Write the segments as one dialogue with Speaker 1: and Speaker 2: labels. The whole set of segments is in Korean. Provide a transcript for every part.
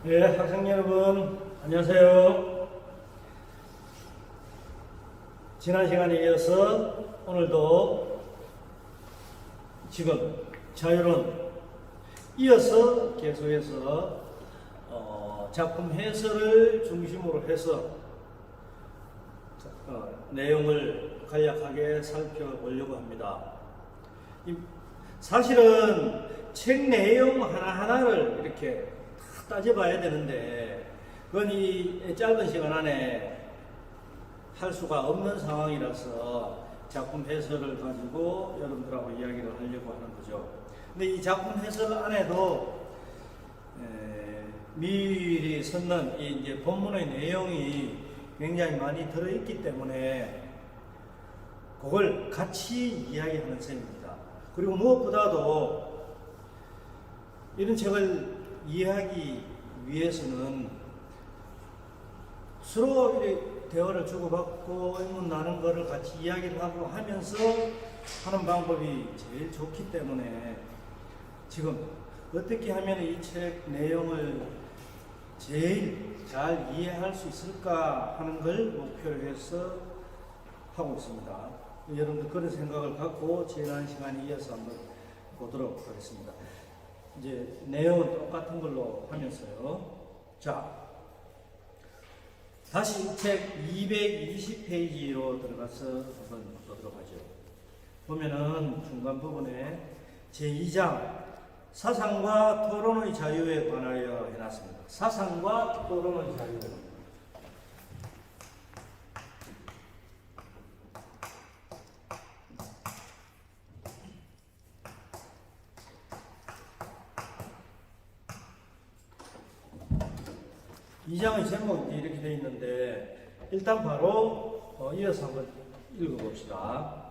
Speaker 1: 네, 학생 여러분, 안녕하세요. 지난 시간에 이어서 오늘도 지금 자유론 이어서 계속해서 작품 해설을 중심으로 해서 내용을 간략하게 살펴보려고 합니다. 사실은 책 내용 하나하나를 이렇게 따져봐야 되는데 그건 이 짧은 시간 안에 할 수가 없는 상황이라서 작품 해설을 가지고 여러분들하고 이야기를 하려고 하는 거죠. 근데 이 작품 해설 안에도 미리 섰는 이 이제 본문의 내용이 굉장히 많이 들어있기 때문에 그걸 같이 이야기하는 셈입니다. 그리고 무엇보다도 이런 책을 이해하기 위해서는 서로 대화를 주고받고 의문 나는 것을 같이 이야기를 하고 하면서 하는 방법이 제일 좋기 때문에 지금 어떻게 하면 이 책 내용을 제일 잘 이해할 수 있을까 하는 걸 목표로 해서 하고 있습니다. 여러분들 그런 생각을 갖고 지난 시간에 이어서 한번 보도록 하겠습니다. 이제 내용은 똑같은 걸로 하면서요. 자, 다시 이 책 220페이지로 들어가서 한번 보도록 하죠. 보면은 중간 부분에 제2장 사상과 토론의 자유에 관하여 해놨습니다. 사상과 토론의 자유. 이 장의 제목이 이렇게 되어 있는데 일단 바로 이어서 한번 읽어봅시다.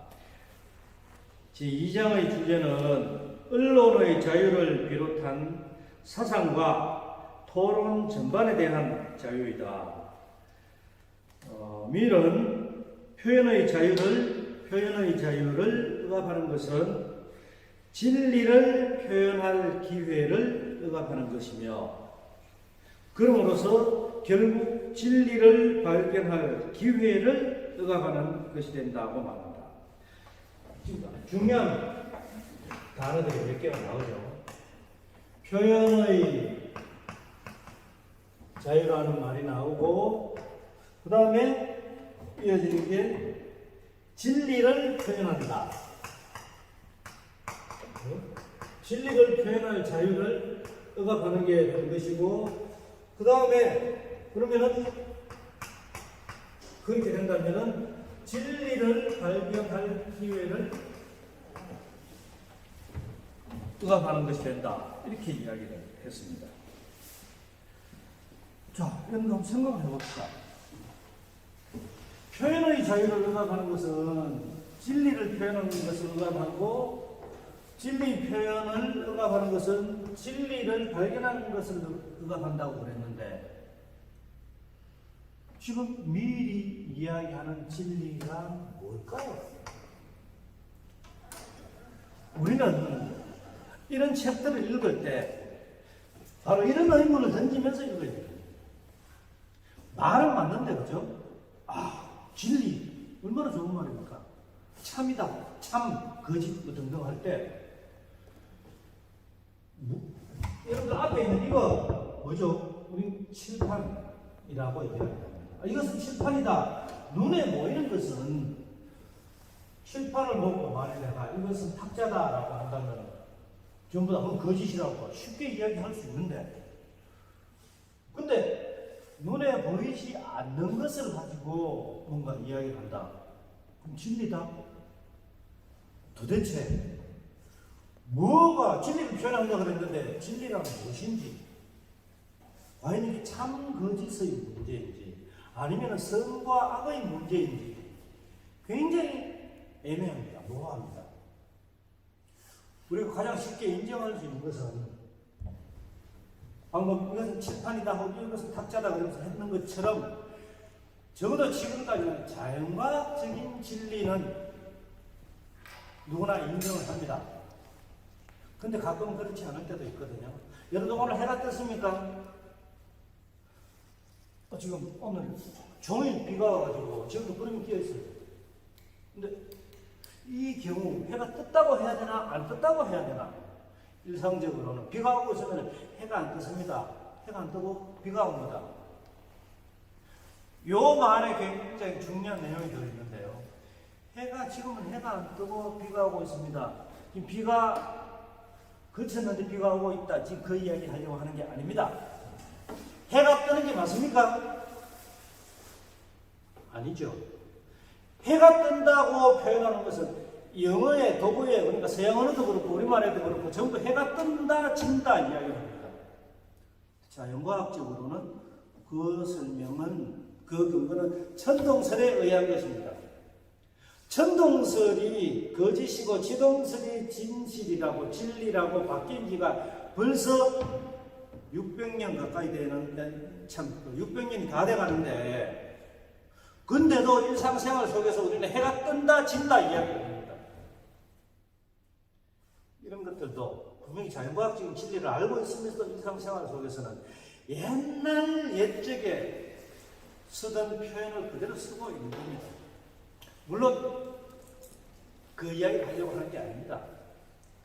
Speaker 1: 제2장의 주제는 언론의 자유를 비롯한 사상과 토론 전반에 대한 자유이다. 밀은 표현의 자유를 억압하는 것은 진리를 표현할 기회를 억압하는 것이며 그럼으로써 결국 진리를 발견할 기회를 억압하는 것이 된다고 말합니다. 중요한 단어들이 몇 개가 나오죠. 표현의 자유라는 말이 나오고 그 다음에 이어지는 게 진리를 표현한다. 진리를 표현할 자유를 억압하는 게 되는 것이고 그 다음에 그러면은 그렇게 된다면은 진리를 발견할 기회를 억압하는 것이 된다. 이렇게 이야기를 했습니다. 자, 이런 거 한번 생각해 봅시다. 표현의 자유를 억압하는 것은 진리를 표현하는 것을 억압하고 진리 표현을 억압하는 것은 진리를 발견하는 것을 억압한다고 그랬는데 지금 미리 이야기하는 진리가 뭘까요? 우리는 이런 책들을 읽을 때 바로 이런 의문을 던지면서 읽어야 돼요. 말은 맞는데 그죠? 진리 얼마나 좋은 말입니까? 참이다, 참, 거짓 등등 할 때 여러분들 앞에 있는 이거 뭐죠? 우리 칠판이라고 얘기합니다. 이것은 칠판이다. 눈에 보이는 것은 칠판을 보고 만약 내가 이것은 탁자다라고 한다면 전부 다 그건 거짓이라고 쉽게 이야기할 수 있는데 근데 눈에 보이지 않는 것을 가지고 뭔가 이야기를 한다. 그럼 진리다? 도대체 뭐가 진리를 표현한다고 그랬는데 진리란 무엇인지 과연 이게 참 거짓의 문제인지 아니면 선과 악의 문제인지 굉장히 애매합니다. 모호합니다. 우리가 가장 쉽게 인정할 수 있는 것은 방금 이것은 칠판이다 하고 이것은 탁자다 그러면서 했는 것처럼 적어도 지금까지는 자연과학적인 진리는 누구나 인정을 합니다. 근데 가끔 그렇지 않을 때도 있거든요. 여러분 오늘 해가 떴습니까? 지금 오늘 종일 비가 와가지고 지금도 구름이 끼어 있어요. 근데 이 경우 해가 떴다고 해야 되나 안 떴다고 해야 되나? 일상적으로는 비가 오고 있으면 해가 안 떴습니다. 해가 안 뜨고 비가 옵니다. 요 말에 굉장히 중요한 내용이 들어있는데요. 지금은 해가 안 뜨고 비가 오고 있습니다. 지금 비가 그쳤는데 비가 오고 있다. 지금 그 이야기 하려고 하는 게 아닙니다. 해가 뜨는 게 맞습니까? 아니죠. 해가 뜬다고 표현하는 것은 영어의 도구에, 그러니까 서양 언어도 그렇고 우리말에도 그렇고 전부 해가 뜬다, 진다 이야기합니다. 자연과학적으로는 그 설명은, 그 근거는 천동설에 의한 것입니다. 천동설이 거짓이고 지동설이 진실이라고, 진리라고 바뀐 지가 벌써 600년 가까이 되는, 참 600년이 다 돼가는데, 근데도 일상생활 속에서 우리는 해가 뜬다 진다 이야기를 합니다. 이런 것들도 분명히 자연과학적인 진리를 알고 있으면서도 일상생활 속에서는 옛적에 쓰던 표현을 그대로 쓰고 있는 겁니다. 물론 그 이야기를 하려고 하는 게 아닙니다.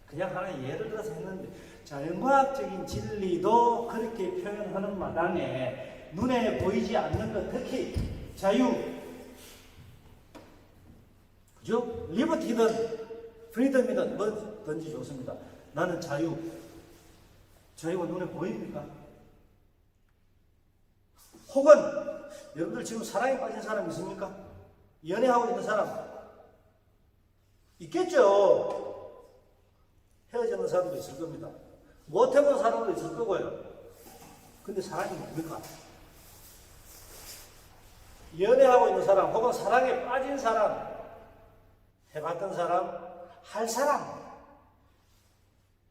Speaker 1: 그냥 하나의 예를 들어서 했는데, 자연과학적인 진리도 그렇게 표현하는 마당에 눈에 보이지 않는 것, 특히 자유, 그죠? 리버티든 프리덤이든 뭐든지 좋습니다. 나는 자유가 눈에 보입니까? 혹은 여러분들 지금 사랑에 빠진 사람 있습니까? 연애하고 있는 사람 있겠죠? 헤어지는 사람도 있을 겁니다. 못 해본 사람도 있을 거고요. 근데 사랑이 뭡니까? 연애하고 있는 사람, 혹은 사랑에 빠진 사람, 해봤던 사람, 할 사람,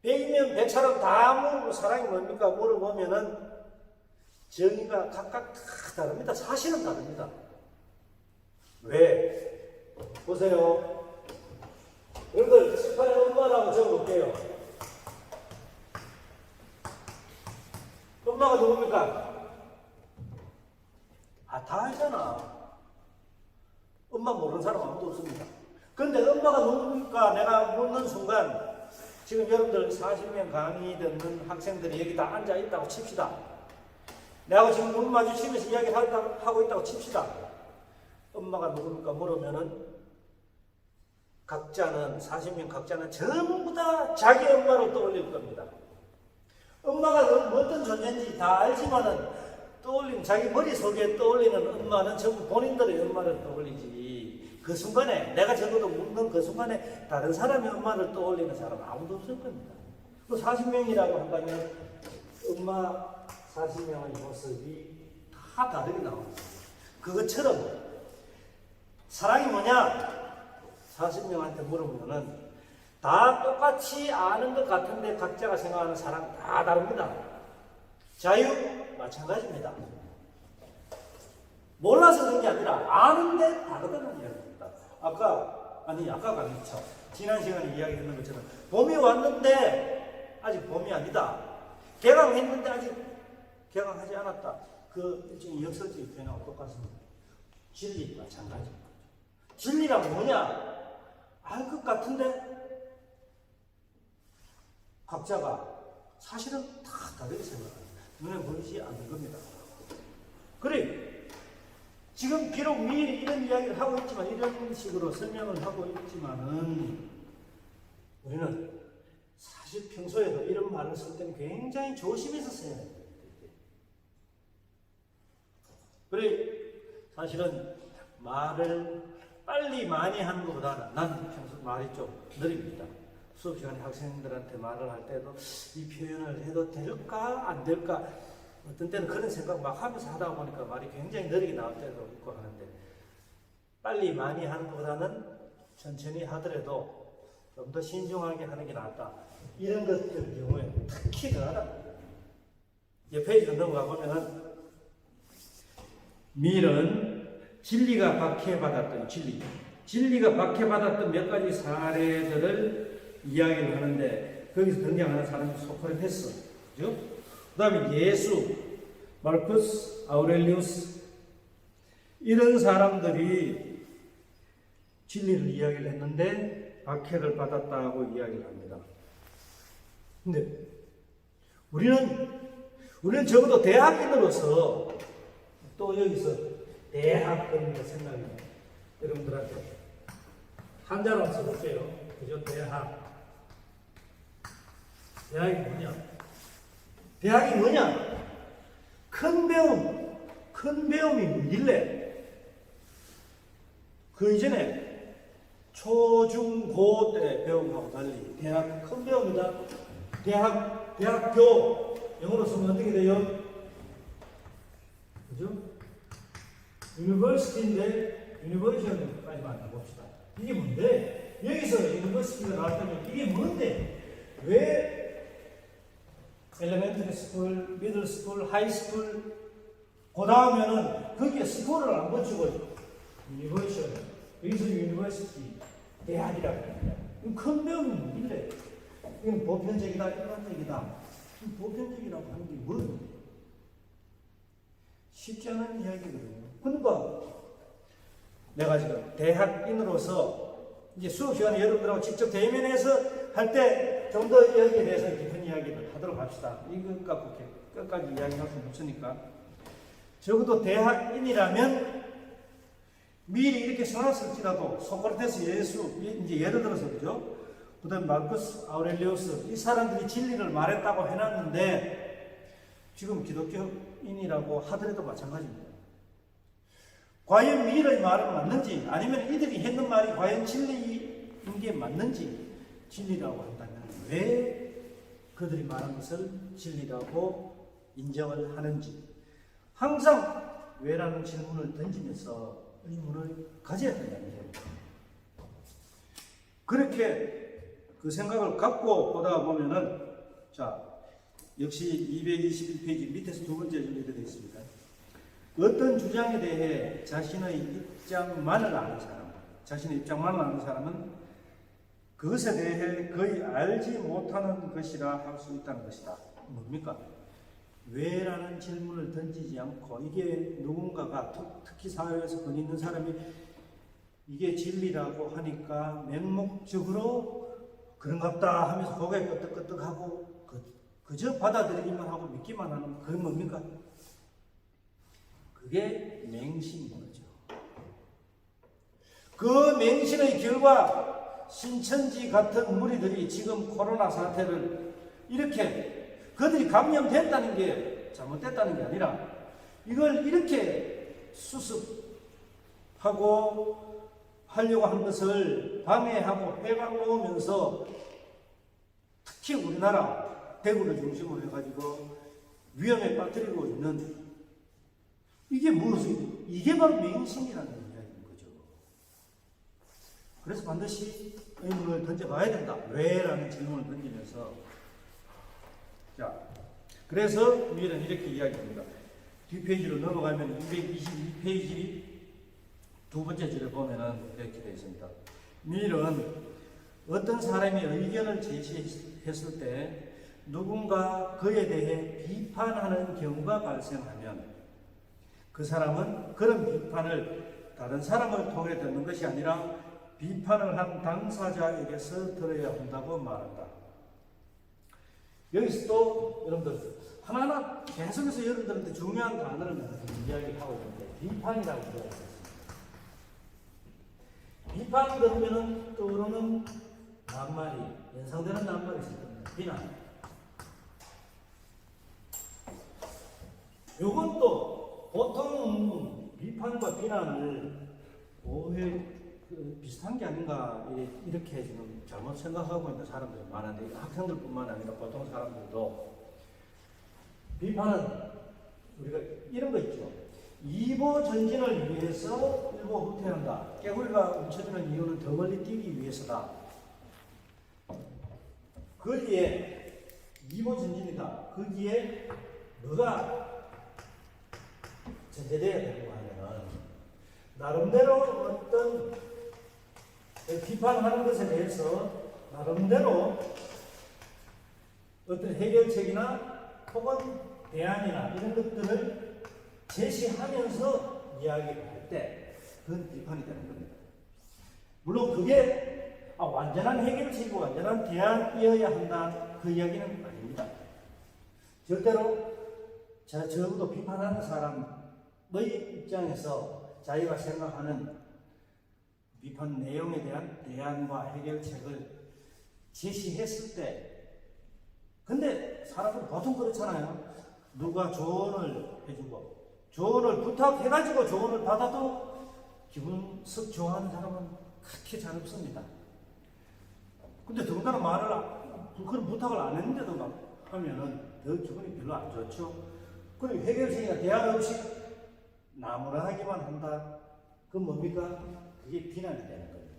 Speaker 1: 100이면 100사람 다 물어보고 사랑이 뭡니까? 물어보면은 정의가 각각 다 다릅니다. 사실은 다릅니다. 왜? 보세요. 여러분들 칠판에 엄마라고 적어볼게요. 엄마가 누굽니까? 다 알잖아. 엄마 모르는 사람 아무도 없습니다. 근데 엄마가 누굽니까? 내가 묻는 순간, 지금 여러분들 40명 강의 듣는 학생들이 여기 다 앉아 있다고 칩시다. 내가 지금 눈 마주치면서 이야기를 하고 있다고 칩시다. 엄마가 누굽니까? 물으면은 각자는, 40명 각자는 전부 다 자기 엄마로 떠올릴 겁니다. 엄마가 어떤 존재인지 다 알지만은 자기 머릿속에 떠올리는 엄마는 전부 본인들의 엄마를 떠올리지, 그 순간에, 내가 적어도 묻는 그 순간에 다른 사람의 엄마를 떠올리는 사람 아무도 없을 겁니다. 40명이라고 한다면 엄마 40명의 모습이 다 다르게 나옵니다. 그것처럼 사랑이 뭐냐? 40명한테 물으면은 다 똑같이 아는 것 같은데 각자가 생각하는 사랑 다 다릅니다. 자유 마찬가지입니다. 몰라서 그런 게 아니라 아는데 다르다는 이야기입니다. 아까가 아니죠. 지난 시간에 이야기했는 것처럼 봄이 왔는데 아직 봄이 아니다. 개강했는데 아직 개강하지 않았다. 그 일종의 역설적인 표현하고 똑같습니다. 진리 마찬가지입니다. 진리란 뭐냐? 알 것 같은데 각자가 사실은 다 다르게 생각합니다. 눈에 보이지 않는 겁니다. 그래, 지금 비록 미리 이런 이야기를 하고 있지만, 이런 식으로 설명을 하고 있지만은, 우리는 사실 평소에도 이런 말을 쓸 때는 굉장히 조심해서 써야 됩니다. 그래, 사실은 말을 빨리 많이 하는 것보다는, 난 평소 말이 좀 느립니다. 수업 시간에 학생들한테 말을 할 때도 이 표현을 해도 될까 안 될까, 어떤 때는 그런 생각 막 하면서 하다 보니까 말이 굉장히 느리게 나올 때도 있고 하는데, 빨리 많이 하는 것보다는 천천히 하더라도 좀 더 신중하게 하는 게 낫다. 이런 것들 경우에 특히 더하다. 옆에 페이지 넘어가 보면은, 밀은 진리가 박해받았던 진리가 박해받았던 몇 가지 사례들을 이야기를 하는데, 거기서 등장하는 사람이 소크라테스, 그죠? 그 다음에 마르쿠스 아우렐리우스, 이런 사람들이 진리를 이야기를 했는데 박해를 받았다고 이야기를 합니다. 근데 우리는 적어도 대학인으로서 또 여기서 대학입니다 생각이 나요. 여러분들한테 한자로 한번 써볼게요. 그죠? 대학이 뭐냐? 대학이 뭐냐? 큰 배움이 뭐길래? 그 이전에 초, 중, 고 때 배움하고 달리 대학 큰 배움이다. 대학교 영어로 쓰면 어떻게 돼요? 그죠? 유니버시티인데 유니버시티까지만 봅시다. 이게 뭔데? 여기서 유니버시티가 나왔다면 이게 뭔데? 왜 엘레멘터리 스쿨, 미들 스쿨, 하이 스쿨 그 다음에는 거기에 스쿨을 안 붙이고 유니버시티, 여기서 유니버시티 대학이라고 합니다. 큰 배움이 뭐길래? 이건 보편적이다, 일반적이다. 보편적이라고 하는 게 뭐예요? 쉽지 않은 이야기거든요. 그러니까 내가 지금 대학인으로서 이제 수업 시간에 여러분들하고 직접 대면해서 할 때 좀 더 여기에 대해서 깊은 이야기를 하도록 합시다. 이것 갖고 끝까지 이야기할 수는 없으니까. 적어도 대학인이라면 미리 이렇게 써놨을지라도 소크라테스, 예수, 이제 예를 들어서 그죠? 그 다음에 마르쿠스 아우렐리우스, 이 사람들이 진리를 말했다고 해놨는데 지금 기독교인이라고 하더라도 마찬가지입니다. 과연 미래의 말은 맞는지, 아니면 이들이 했는 말이 과연 진리인 게 맞는지, 진리라고 한다면 왜 그들이 말한 것을 진리라고 인정을 하는지, 항상 왜라는 질문을 던지면서 의문을 가져야 된다는 거예요. 그렇게 그 생각을 갖고 보다 보면은, 자, 역시 221페이지 밑에서 두 번째 줄에 되어 있습니다. 어떤 주장에 대해 자신의 입장만을 아는 사람은 그것에 대해 거의 알지 못하는 것이라 할 수 있다는 것이다. 뭡니까? 왜라는 질문을 던지지 않고, 이게 누군가가 특히 사회에서 권위 있는 사람이 이게 진리라고 하니까 맹목적으로 그런갑다 하면서 고개 끄덕끄덕하고 그저 받아들이기만 하고 믿기만 하는, 그건 뭡니까? 그게 맹신인 거죠. 그 맹신의 결과 신천지 같은 무리들이 지금 코로나 사태를 이렇게, 그들이 감염됐다는 게 잘못됐다는 게 아니라 이걸 이렇게 수습하고 하려고 한 것을 방해하고 해방 놓으면서 특히 우리나라 대구를 중심으로 해가지고 위험에 빠뜨리고 있는, 이게 무엇이, 이게 바로 맹신이라는 이야기인 거죠. 그래서 반드시 의문을 던져봐야 된다. 왜라는 질문을 던지면서, 자, 그래서 우리는 이렇게 이야기합니다. 뒷페이지로 넘어가면 222페이지 두 번째 줄에 보면은 이렇게 되어 있습니다. 밀은 어떤 사람이 의견을 제시했을 때 누군가 그에 대해 비판하는 경우가 발생하면 그 사람은 그런 비판을 다른 사람을 통해 듣는 것이 아니라 비판을 한 당사자에게서 들어야 한다고 말한다. 여기서 또 여러분들 하나하나 계속해서 여러분들한테 중요한 단어를 이야기하고 있는데, 비판이라고 들어있습니다. 비판 그러면은 떠오르는 낱말이, 연상되는 낱말이 있을 겁니다. 비난. 요건 또 보통 비판과 비난을 비슷한 게 아닌가 이렇게 지금 잘못 생각하고 있는 사람들이 많은데, 학생들뿐만 아니라 보통 사람들도 비판은 우리가 이런 거 있죠. 이보 전진을 위해서 일보 후퇴한다. 깨구리가 움켜드는 이유는 더 멀리 뛰기 위해서다. 거기에 이보 전진이다. 거기에 뭐가 전제되어야 되는 거 하면은 나름대로 어떤 비판하는 것에 대해서 나름대로 어떤 해결책이나 혹은 대안이나 이런 것들을 제시하면서 이야기를 할 때 그건 비판이 되는 겁니다. 물론 그게 완전한 해결책이고 완전한 대안이어야 한다 그 이야기는 아닙니다. 절대로 적어도 비판하는 사람의 입장에서 자기가 생각하는 비판 내용에 대한 대안과 해결책을 제시했을 때, 근데 사람들은 보통 그렇잖아요. 누가 조언을 해주고 조언을 부탁해가지고 조언을 받아도 기분 썩 좋아하는 사람은 그렇게 잘 없습니다. 근데 더군다나 그런 부탁을 안 했는데도 막 하면은 더 기분이 별로 안 좋죠. 그리고 해결책이나 대안 없이 나무라하기만 한다. 그건 뭡니까? 그게 비난이 되는 겁니다.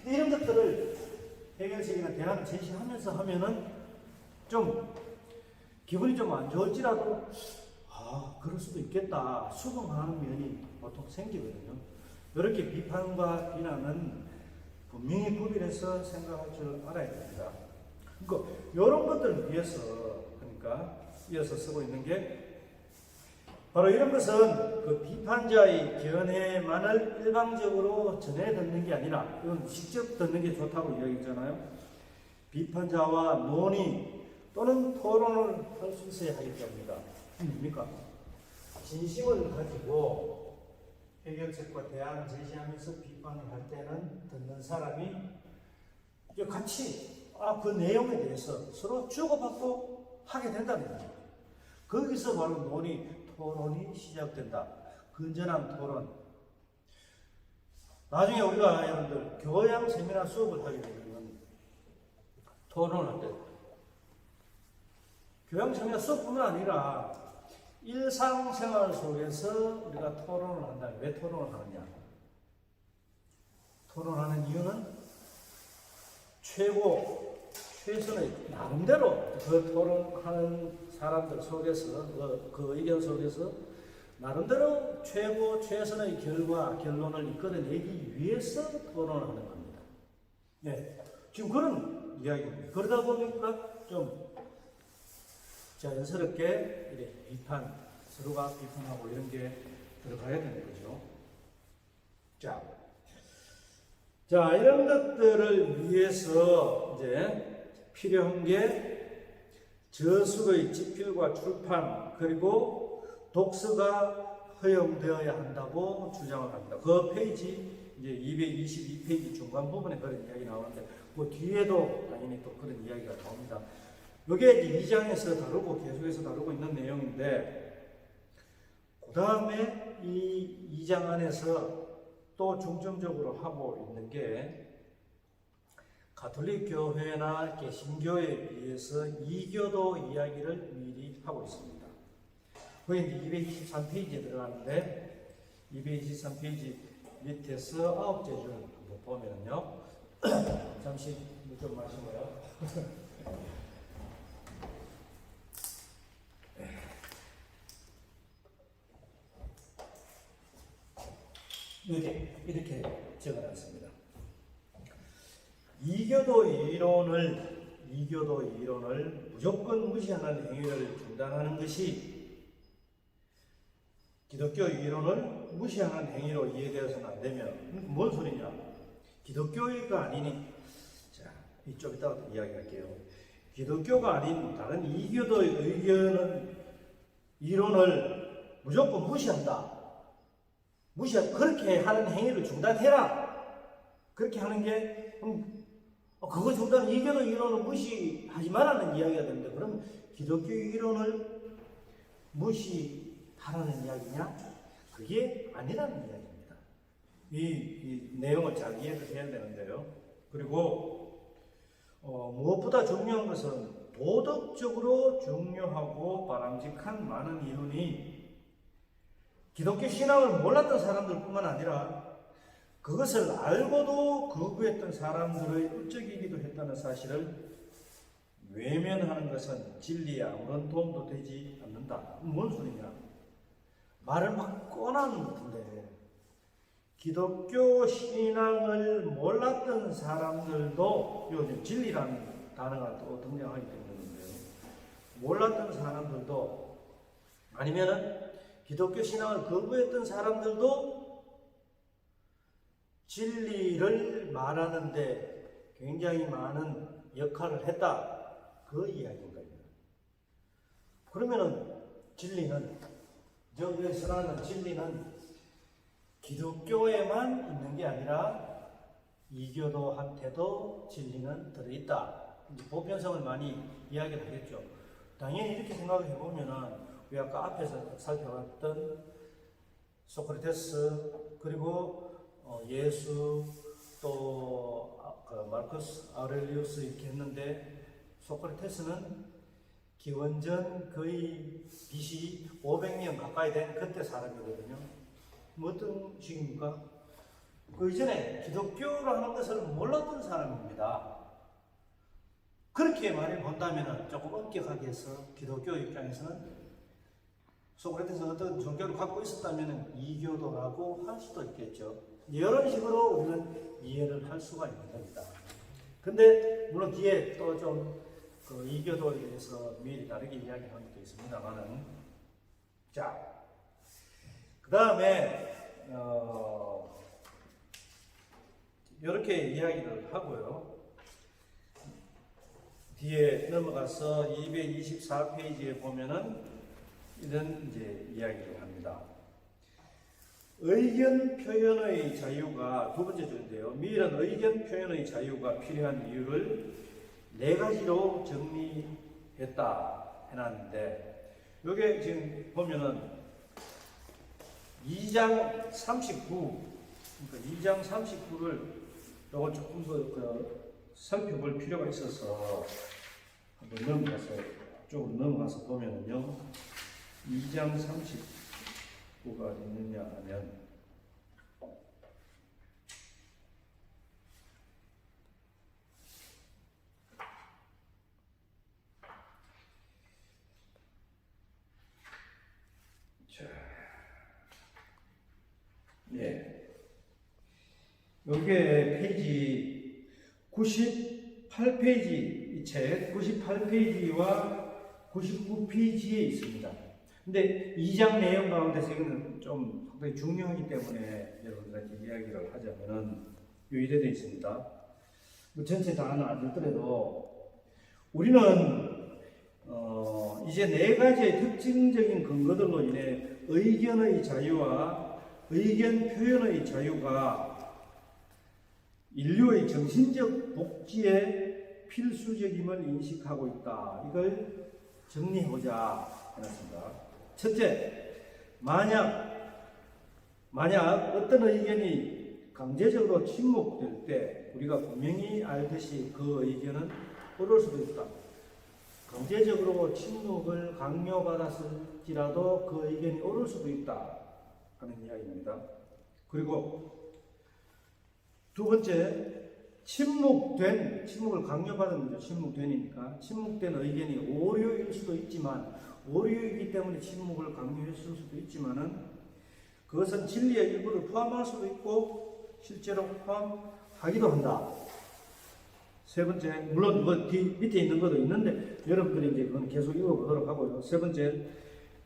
Speaker 1: 이런 것들을 해결책이나 대안을 제시하면서 하면은 좀 기분이 좀 안 좋을지라도 그럴 수도 있겠다 수긍하는 면이 보통 생기거든요. 이렇게 비판과 비난은 분명히 구별해서 생각할 줄 알아야 됩니다. 그러니까 이런 것들을 위해서 이어서 쓰고 있는 게 바로 이런 것은 그 비판자의 견해만을 일방적으로 전해 듣는 게 아니라, 이건 직접 듣는 게 좋다고 이야기했잖아요. 비판자와 논의 또는 토론을 할 수 있어야 하기 때문이다. 뭡니까? 진심을 가지고 해결책과 대안을 제시하면서 비판을 할 때는 듣는 사람이 같이 그 내용에 대해서 서로 주고받고 하게 된다는 거죠. 거기서 바로 논의, 토론이 시작된다. 건전한 토론. 나중에 우리가 여러분들 교양 세미나 수업을 하게 되면 토론을 할 때 교양 세미나 수업뿐만 아니라 일상생활 속에서 우리가 토론을 한다면 왜 토론을 하느냐? 토론하는 이유는 최선의 나름대로 그 토론하는 사람들 속에서 그 의견 속에서 나름대로 최선의 결론을 이끌어내기 위해서 토론을 하는 겁니다. 네, 지금 그런 이야기입니다. 그러다 보니까 좀 자연스럽게 이렇게 서로가 비판하고 이런 게 들어가야 되는 거죠. 자, 이런 것들을 위해서 이제 필요한 게 저술의 집필과 출판, 그리고 독서가 허용되어야 한다고 주장을 합니다. 그 페이지, 이제 222페이지 중간 부분에 그런 이야기 나오는데, 그 뒤에도 당연히 또 그런 이야기가 나옵니다. 이게 이제 2장에서 다루고 계속해서 다루고 있는 내용인데, 그 다음에 이 2장 안에서 또 중점적으로 하고 있는 게 가톨릭 교회나 개신교에 비해서 이교도 이야기를 미리 하고 있습니다. 거기 이제 223페이지에 들어가는데 223페이지 밑에서 9째 줄 한번 보면은요. 잠시 물 좀 마시고요. 이렇게 적어놨습니다. 이교도 이론을 무조건 무시하는 행위를 중단하는 것이 기독교 이론을 무시하는 행위로 이해되어서는 안 되면 뭔 소리냐? 기독교가 아니니, 자, 좀 이따가 이야기할게요. 기독교가 아닌 다른 이교도의 이론을 무조건 무시한다. 그렇게 하는 행위를 중단해라. 그렇게 하는 게, 그거 중단, 이교도 이론을 무시하지 말라는 이야기가 됩니다. 그럼 기독교 이론을 무시하라는 이야기냐? 그게 아니라는 이야기입니다. 이 내용을 잘 이해를 해야 되는데요. 그리고, 무엇보다 중요한 것은 도덕적으로 중요하고 바람직한 많은 이론이 기독교 신앙을 몰랐던 사람들 뿐만 아니라 그것을 알고도 거부했던 사람들의 업적이기도 했다는 사실을 외면하는 것은 진리에 아무런 도움도 되지 않는다. 뭔 소리냐? 말을 막 꺼내는 것 같은데, 기독교 신앙을 몰랐던 사람들도, 요즘 진리라는 단어가 또 등장하기 때문인데요. 몰랐던 사람들도, 아니면은 기독교 신앙을 거부했던 사람들도 진리를 말하는데 굉장히 많은 역할을 했다. 그 이야기인 겁니다. 그러면은 진리는, 여기서 나는 진리는 기독교에만 있는 게 아니라 이교도한테도 진리는 들어있다. 보편성을 많이 이야기를 하겠죠. 당연히 이렇게 생각을 해보면은 우리 아까 앞에서 살펴봤던 소크라테스, 그리고 예수, 또 마르쿠스 아우렐리우스 이렇게 했는데, 소크라테스는 기원전 거의 BC 500년 가까이 된 그때 사람이거든요. 뭐 어떤 식입니까? 그 이전에 기독교라는 것을 몰랐던 사람입니다. 그렇게 말해 본다면 조금 엄격하게 해서 기독교 입장에서는 소크라테스가 어떤 종교를 갖고 있었다면 이교도라고 할 수도 있겠죠. 이런 식으로 우리는 이해를 할 수가 있는 겁니다. 근데 물론 뒤에 또 좀 그 이교도에 대해서 미리 다르게 이야기하는 것도 있습니다만은, 자, 그 다음에 이렇게 이야기를 하고요. 뒤에 넘어가서 224페이지에 보면은 이런 이제 이야기를 합니다. 의견 표현의 자유가 두 번째 주인데요. 미일은 의견 표현의 자유가 필요한 이유를 네 가지로 정리했다 해놨는데, 요게 지금 보면은 2장 39, 그러니까 2장 39를 요거 조금 더 살펴볼 필요가 있어서 한번 쪽으로 넘어가서 보면은요, 2장 39가 어디 있느냐 하면, 여기에 페이지 98페이지, 이 책 98페이지와 99페이지에 있습니다. 근데 2장 내용 가운데서 이거는 좀 상당히 중요하기 때문에 여러분들한테 이야기를 하자면은 이래 되어 있습니다. 뭐 전체 다는 아니더라도 우리는 이제 네 가지의 특징적인 근거들로 인해 의견의 자유와 의견 표현의 자유가 인류의 정신적 복지에 필수적임을 인식하고 있다. 이걸 정리해보자 해놨습니다. 첫째, 만약 어떤 의견이 강제적으로 침묵될 때 우리가 분명히 알듯이 그 의견은 옳을 수도 있다. 강제적으로 침묵을 강요받았을지라도 그 의견이 옳을 수도 있다 하는 이야기입니다. 그리고 두 번째, 침묵을 강요받은 거죠. 침묵되니까. 침묵된 의견이 오류일 수도 있지만, 오류이기 때문에 침묵을 강요했을 수도 있지만은, 그것은 진리의 일부를 포함할 수도 있고, 실제로 포함하기도 한다. 세 번째, 물론 밑에 있는 것도 있는데, 여러분들이 이제 그건 계속 읽어보도록 하고요. 세 번째,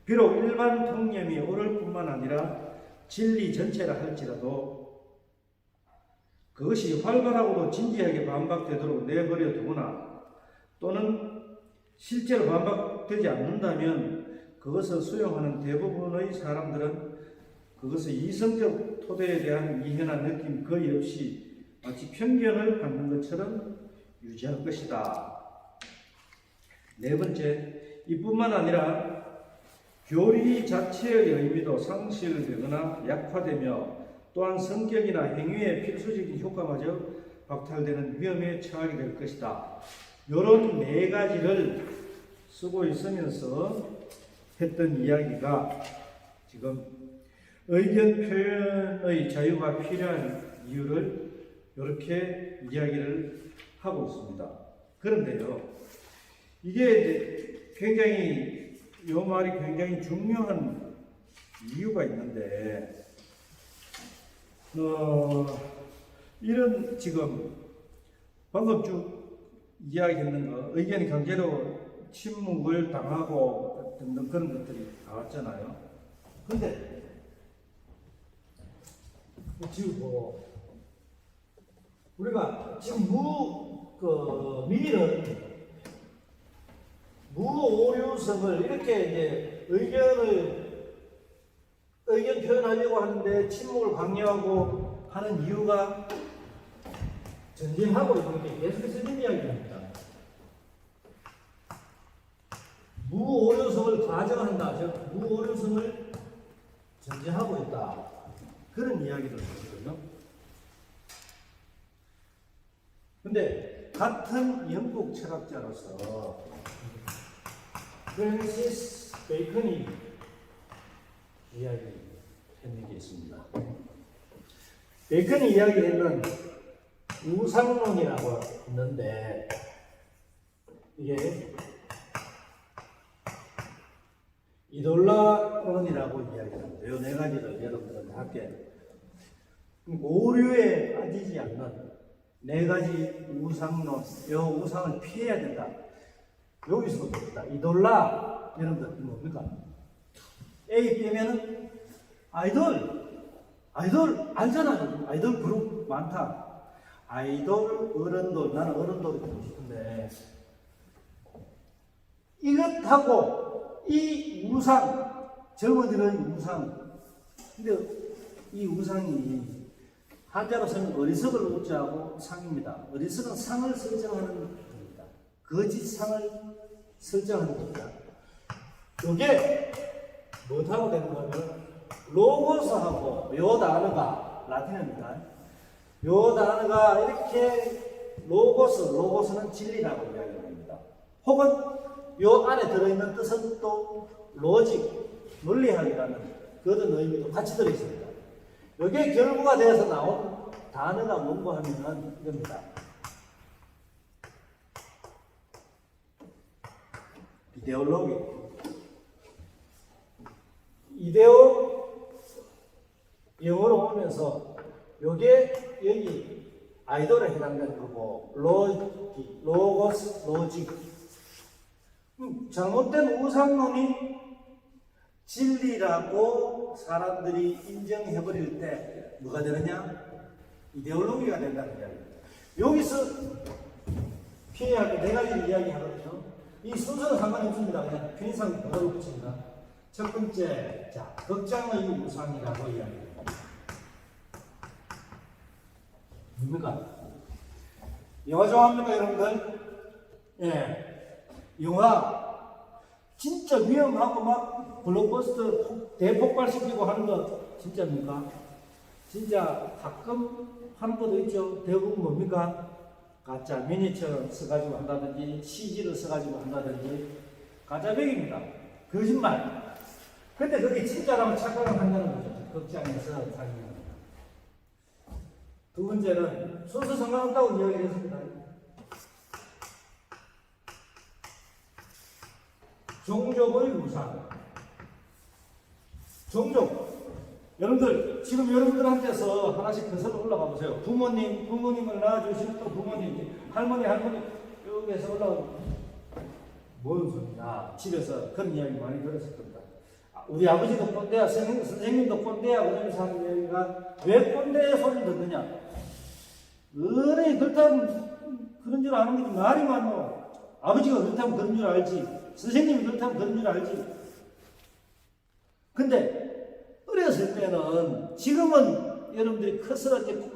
Speaker 1: 비록 일반 통념이 옳을 뿐만 아니라 진리 전체라 할지라도 그것이 활발하고도 진지하게 반박되도록 내버려 두거나 또는 실제로 반박되지 않는다면 그것을 수용하는 대부분의 사람들은 그것의 이성적 토대에 대한 이해나 느낌 거의 없이 마치 편견을 갖는 것처럼 유지할 것이다. 네 번째, 이뿐만 아니라 교리 자체의 의미도 상실되거나 약화되며 또한 성격이나 행위의 필수적인 효과마저 박탈되는 위험에 처하게 될 것이다. 이런 네 가지를 쓰고 있으면서 했던 이야기가 지금 의견 표현의 자유가 필요한 이유를 이렇게 이야기를 하고 있습니다. 그런데요, 이게 이제 굉장히 이 말이 굉장히 중요한 이유가 있는데, 이런 지금 방금 쭉 이야기했는 거, 의견이 강제로 침묵을 당하고 등등 그런 것들이 나왔잖아요. 근데 지금 뭐 우리가 지금 미는 무오류성을 이렇게 이제 의견 표현하려고 하는데 침묵을 강요하고 하는 이유가 전쟁하고 이렇게 계속해서 있는 이야기입니다. 무오류성을 가정한다. 즉 무오류성을 전제하고 있다. 그런 이야기를 하거든요. 근데 같은 영국 철학자로서 프랜시스 베이컨이 이야기했는 게 있습니다. 베이컨이 이야기했는 우상론이라고 있는데 이게 이돌라론이라고 이야기합니다. 이 네 가지를 여러분들한테 할게. 오류에 빠지지 않는 네 가지 우상론, 이 우상을 피해야 된다. 여기서부터 이돌라, 여러분들 뭡니까? A 빼면은 아이돌 알잖아요. 아이돌 그룹 많다. 아이돌, 어른돌, 나는 어른돌이 되고 싶은데 이것하고 이 우상, 젊은이들의 우상, 근데 이 우상이 한자로서는 어리석을 우자하고 상입니다. 어리석은 상을 설정하는 겁니다. 거짓 상을 설정하는 겁니다. 이게 뭐하고 되는 거면 로고스하고 요 단어가 라틴어입니다. 요 단어가 이렇게 로고스는 진리라고 이야기합니다. 혹은 요 안에 들어있는 뜻은 또 로직, 논리학이라는 그런 의미도 같이 들어있습니다. 이게 결부가 되어서 나온 단어가 뭔고 하면은 이겁니다. 이데오 영어로 오면서 요게 여기 아이돌에 해당되는 거고 로고스, 로직 잘못된 우상론이 진리라고 사람들이 인정해버릴 때 뭐가 되느냐? 이데올로기가 된다는 이야기입니다. 여기서 피해야 할 네 가지 이야기 하거든요. 이 순서는 상관이 없습니다. 그냥 편의상 번호를 붙입니다. 첫 번째, 자, 극장의 우상이라고 이야기합니다. 뭡니까? 영화 좋아합니까, 여러분들? 예. 영화 진짜 위험하고 막 블록버스터 대폭발시키고 하는 거 진짜입니까? 진짜 가끔 하는 것도 있죠. 대부분 뭡니까? 가짜 미니처럼 써가지고 한다든지 CG로 써가지고 한다든지 가짜백입니다. 거짓말. 근데 그게 진짜라고 착각을 한다는 거죠. 극장에서 상영합니다. 두 번째는 순서 상관없다고 이야기했습니다. 종족의 우상. 종족. 여러분들, 지금 여러분들한테서 하나씩 거슬러 올라가 보세요. 부모님을 낳아주신 또 부모님, 할머니, 여기에서 올라오고. 뭔 소리냐. 집에서 그런 이야기 많이 들었을 겁니다. 우리 아버지도 꼰대야, 선생님도 꼰대야, 그러면서 하는 이야기가 왜 꼰대 소리를 듣느냐. 어른이 그렇다면 그런 줄 아는 게 말이 많어. 아버지가 그렇다면 그런 줄 알지. 선생님이 그렇다면 그런 줄 알지. 근데 어렸을 때는, 지금은 여러분들이 커서 이제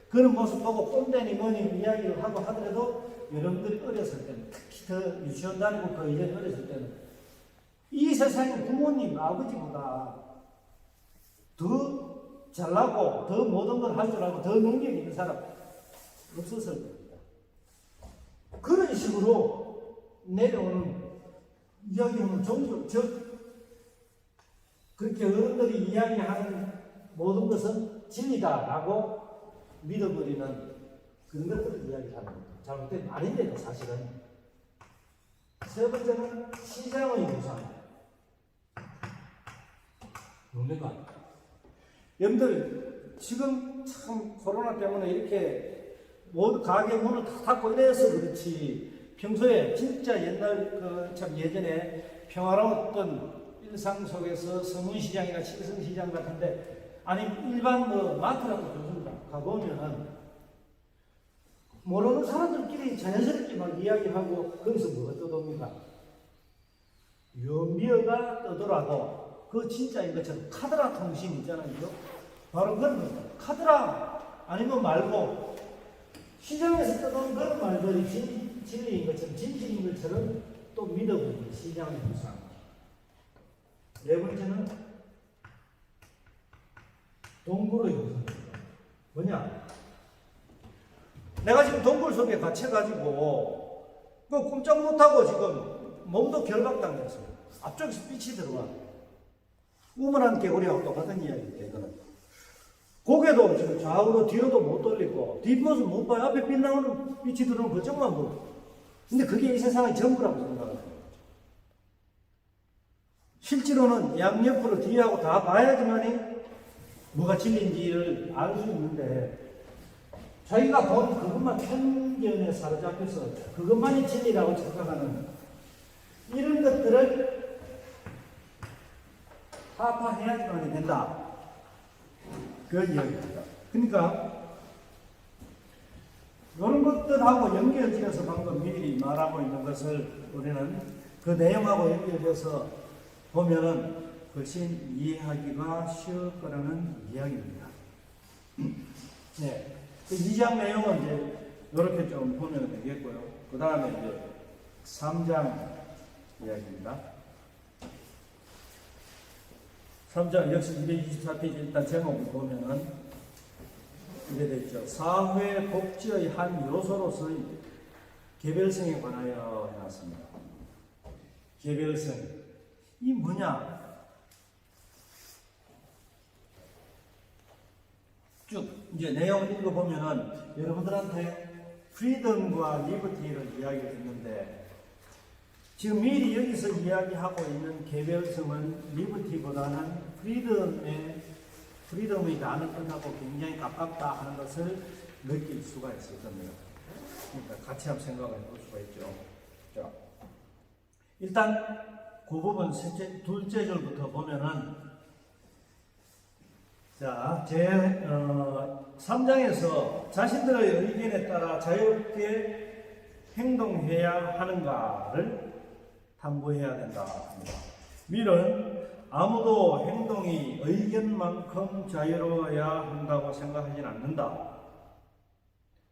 Speaker 1: 그런 모습 보고 꼰대니 뭐니 이야기를 하고 하더라도 여러분들이 어렸을 때는, 특히 더 유치원 다니고 그 이전 어렸을 때는 이 세상에 부모님, 아버지보다 더 잘나고 더 모든 걸 할 줄 알고 더 능력이 있는 사람 없었을 겁니다. 그런 식으로 내려오는 이야기하면 종족, 즉 그렇게 어른들이 이야기하는 모든 것은 진리다라고 믿어버리는 그런 것들을 이야기하는 겁니다. 잘못된 말인데도 사실은. 세 번째는 시장의 우상. 뭡니까? 여러분들 지금 참 코로나 때문에 이렇게 모두 가게 문을 다 닫고 이래서 그렇지, 평소에 진짜 옛날 참 예전에 평화로웠던 일상 속에서 서문시장이나 칠성시장 같은데, 아니 일반 뭐 마트라도 좋습니다. 가보면은 모르는 사람들끼리 자연스럽게 막 이야기하고 거기서 뭐가 떠도입니까? 연미어가 떠더라도 그 진짜인 것처럼 카드라 통신 있잖아요. 바로 그런 겁니다. 카드라 아니면 말고 시장에서 떠도는 그런 말들이 진리인 것처럼 진실인 것처럼 또 믿어보는 시장의 구상. 네 번째는 동굴의 구성입니다. 뭐냐? 내가 지금 동굴 속에 갇혀가지고 그 꼼짝 못하고 지금 몸도 결박당했어요. 앞쪽에서 빛이 들어와. 우물한 개구리하고 똑같은 이야기입니다. 이거는. 고개도 지금 좌우로 뒤로도 못 돌리고 뒷모습 못 봐요. 앞에 빛 나오는 빛이 들어오는 그쪽만 보고. 근데 그게 이 세상의 전부라고 생각해요. 실제로는 양옆으로 뒤하고 다 봐야지만이 뭐가 진리인지를 알 수 있는데 자기가 본 그것만 편견에 사로잡혀서 그것만이 진리라고 생각하는 이런 것들을 타파해야지만이 된다. 그 이야기입니다. 그러니까 이런 것들하고 연결지어서 방금 미리 말하고 있는 것을 우리는 그 내용하고 연결해서 보면은 훨씬 이해하기가 쉬울 거라는 이야기입니다. 네. 2장 내용은 이제 이렇게 좀 보면 되겠고요. 그 다음에 이제 3장 이야기입니다. 3장 역시 224페이지 일단 제목을 보면은 이게 되죠. 사회 복지의 한 요소로서의 개별성에 관하여 해놨습니다. 개별성. 이 뭐냐? 쭉 이제 내용을 읽어보면은 여러분들한테 프리덤과 리버티를 이야기했는데 지금 미리 여기서 이야기하고 있는 개별성은 리버티보다는 프리덤의 단어하고 굉장히 가깝다 하는 것을 느낄 수가 있을 겁니다. 그러니까 같이 한번 생각을 해볼 수가 있죠. 자, 일단 그 부분 둘째 줄부터 보면은 자, 3장에서 자신들의 의견에 따라 자유롭게 행동해야 하는가를 탐구해야 된다. 밀은 아무도 행동이 의견만큼 자유로워야 한다고 생각하지는 않는다.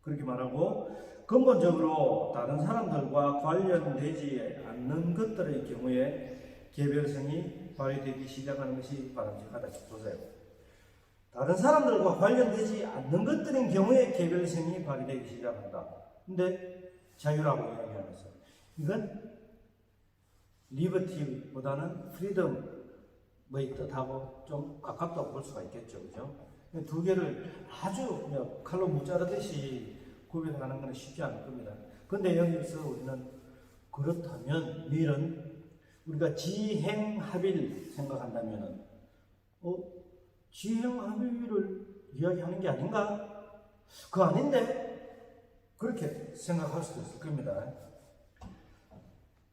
Speaker 1: 그렇게 말하고 근본적으로 다른 사람들과 관련되지 않는 것들의 경우에 개별성이 발휘되기 시작하는 것이 바람직하다. 보세요. 다른 사람들과 관련되지 않는 것들인 경우에 개별성이 발휘되기 시작한다. 근데 자유라고 이야기하면서 이건 리버티보다는 프리덤의 뜻하고 좀 가깝다고 볼 수가 있겠죠. 그죠? 두 개를 아주 칼로 무자르듯이 구별하는 것은 쉽지 않을 겁니다. 근데 여기서 우리는 그렇다면 밀은 우리가 지행합의를 생각한다면은 지행합의를 이야기하는 게 아닌가? 그거 아닌데? 그렇게 생각할 수도 있을 겁니다.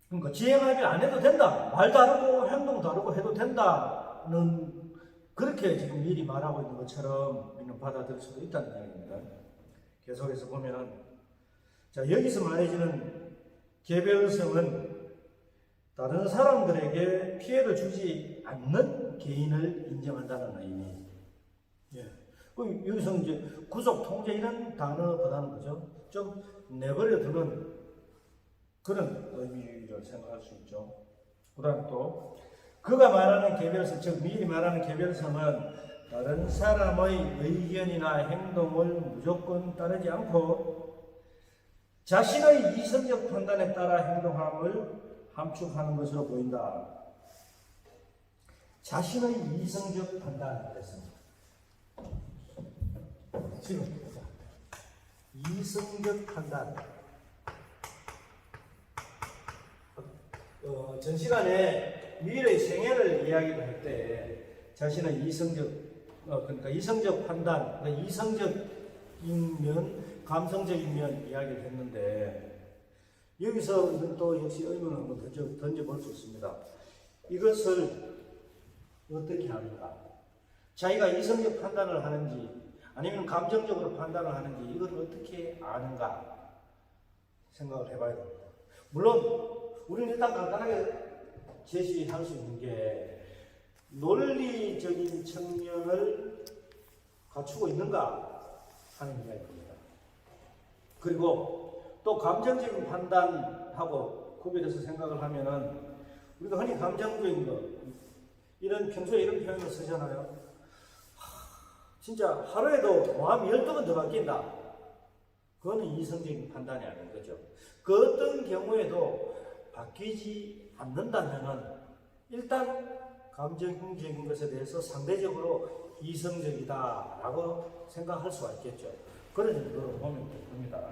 Speaker 1: 그러니까 지행합의 안 해도 된다. 말 다르고 행동 다르고 해도 된다는 그렇게 지금 미리 말하고 있는 것처럼 우리는 받아들일 수도 있다는 이야기입니다. 계속해서 보면은 자 여기서 말해주는 개별성은 다른 사람들에게 피해를 주지 않는 개인을 인정한다는 의미. 예. 여기서 이제 구속 통제 이런 단어보다는 그죠? 좀 내버려 두는 그런 의미를 생각할 수 있죠. 그 다음 또 그가 말하는 개별성, 즉 미리 말하는 개별성은 다른 사람의 의견이나 행동을 무조건 따르지 않고 자신의 이성적 판단에 따라 행동함을 함축하는 것으로 보인다. 자신의 이성적 판단을 했습니다. 지금 이성적 판단. 전 시간에 미래의 생애를 이야기를 할 때 자신의 이성적 그러니까 이성적 판단, 그러니까 이성적인 면, 감성적인 면 이야기를 했는데 여기서 또 역시 의문을 한번 던져볼 수 있습니다. 이것을 어떻게 하는가? 자기가 이성적 판단을 하는지 아니면 감정적으로 판단을 하는지 이걸 어떻게 아는가 생각을 해봐야 됩니다. 물론 우리는 일단 간단하게 제시할 수 있는 게 논리적인 측면을 갖추고 있는가 하는 이야기입니다. 그리고 또 감정적인 판단하고 구별해서 생각을 하면은 우리가 흔히 감정적인 거 이런 평소에 이런 표현을 쓰잖아요. 진짜 하루에도 마음이 12번 더 바뀐다. 그거는 이성적인 판단이 아닌 거죠. 그 어떤 경우에도 바뀌지 않는다면은 일단 감정적인 것에 대해서 상대적으로 이성적이다라고 생각할 수가 있겠죠. 그런 정도로 보면 됩니다.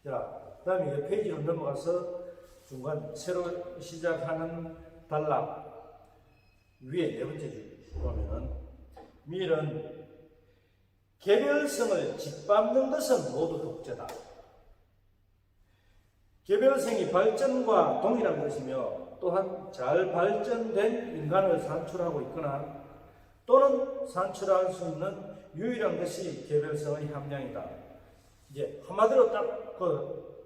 Speaker 1: 자, 그 다음에 이 페이지로 넘어가서 중간 새로 시작하는 단락 위에 네 번째 줄 보면은 밀은 개별성을 짓밟는 것은 모두 독재다. 개별성이 발전과 동일한 것이며 또한 잘 발전된 인간을 산출하고 있거나 또는 산출할 수 있는 유일한 것이 개별성의 함량이다. 이제 한마디로 딱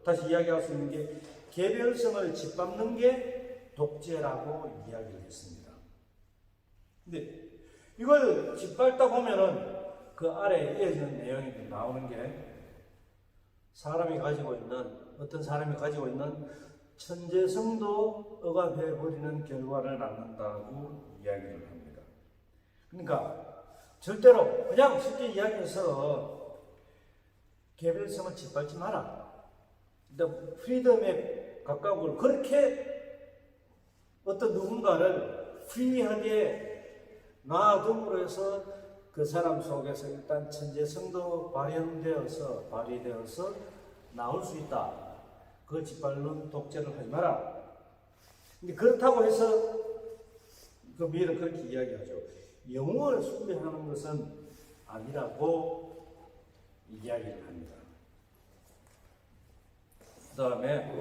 Speaker 1: 다시 이야기할 수 있는 게 개별성을 짓밟는 게 독재라고 이야기를 했습니다. 근데 이걸 짓밟다 보면은 그 아래에 이어지는 내용이 나오는 게 사람이 가지고 있는 어떤 사람이 가지고 있는 천재성도 억압해 버리는 결과를 낳는다고 이야기를 합니다. 그러니까 절대로 그냥 쉽게 이야기해서 개별성을 짓밟지 마라. 근데 프리덤에 가까운 걸 그렇게 어떤 누군가를 프리하게 놔둠으로 해서 그 사람 속에서 일단 천재성도 발휘되어서 나올 수 있다. 그걸 짓밟는 독재를 하지 마라. 근데 그렇다고 해서 그 밀은 그렇게 이야기하죠. 영웅을 숭배하는 것은 아니라고 이야기를 합니다. 그 다음에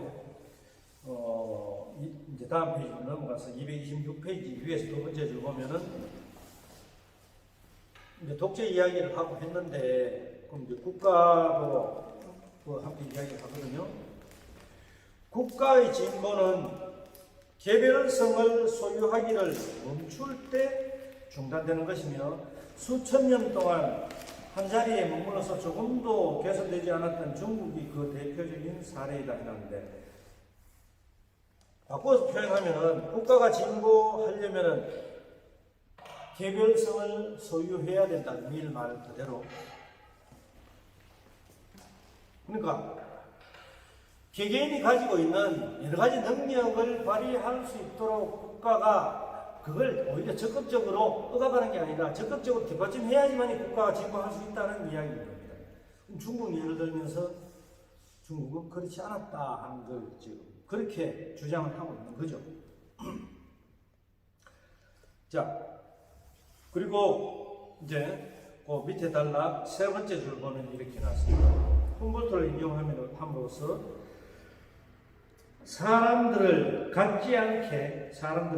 Speaker 1: 이제 다음 페이지로 넘어가서 226페이지 위에서 두 번째 줄 보면은 이제 독재 이야기를 하고 했는데 그럼 이제 국가도 함께 이야기를 하거든요. 국가의 진보는 개별성을 소유하기를 멈출 때 중단되는 것이며 수천 년 동안 한 자리에 머물러서 조금도 개선되지 않았던 중국이 그 대표적인 사례이다 하는데 바꿔서 표현하면은 국가가 진보하려면은 개별성을 소유해야 된다. 밀 말 그대로. 그러니까 개개인이 가지고 있는 여러 가지 능력을 발휘할 수 있도록 국가가 그걸 오히려 적극적으로 억압하는 게 아니라 적극적으로 뒷받침해야지만 국가가 진보할 수 있다는 이야기인 겁니다. 중국 예를 들면서 중국은 그렇지 않았다 하는 걸 지금 그렇게 주장을 하고 있는 거죠. 자, 그리고 이제 그 밑에 단락 세 번째 줄 보면 이렇게 나왔습니다. 훔볼트를 인용함으로써 사람들을 갖지 않게 서로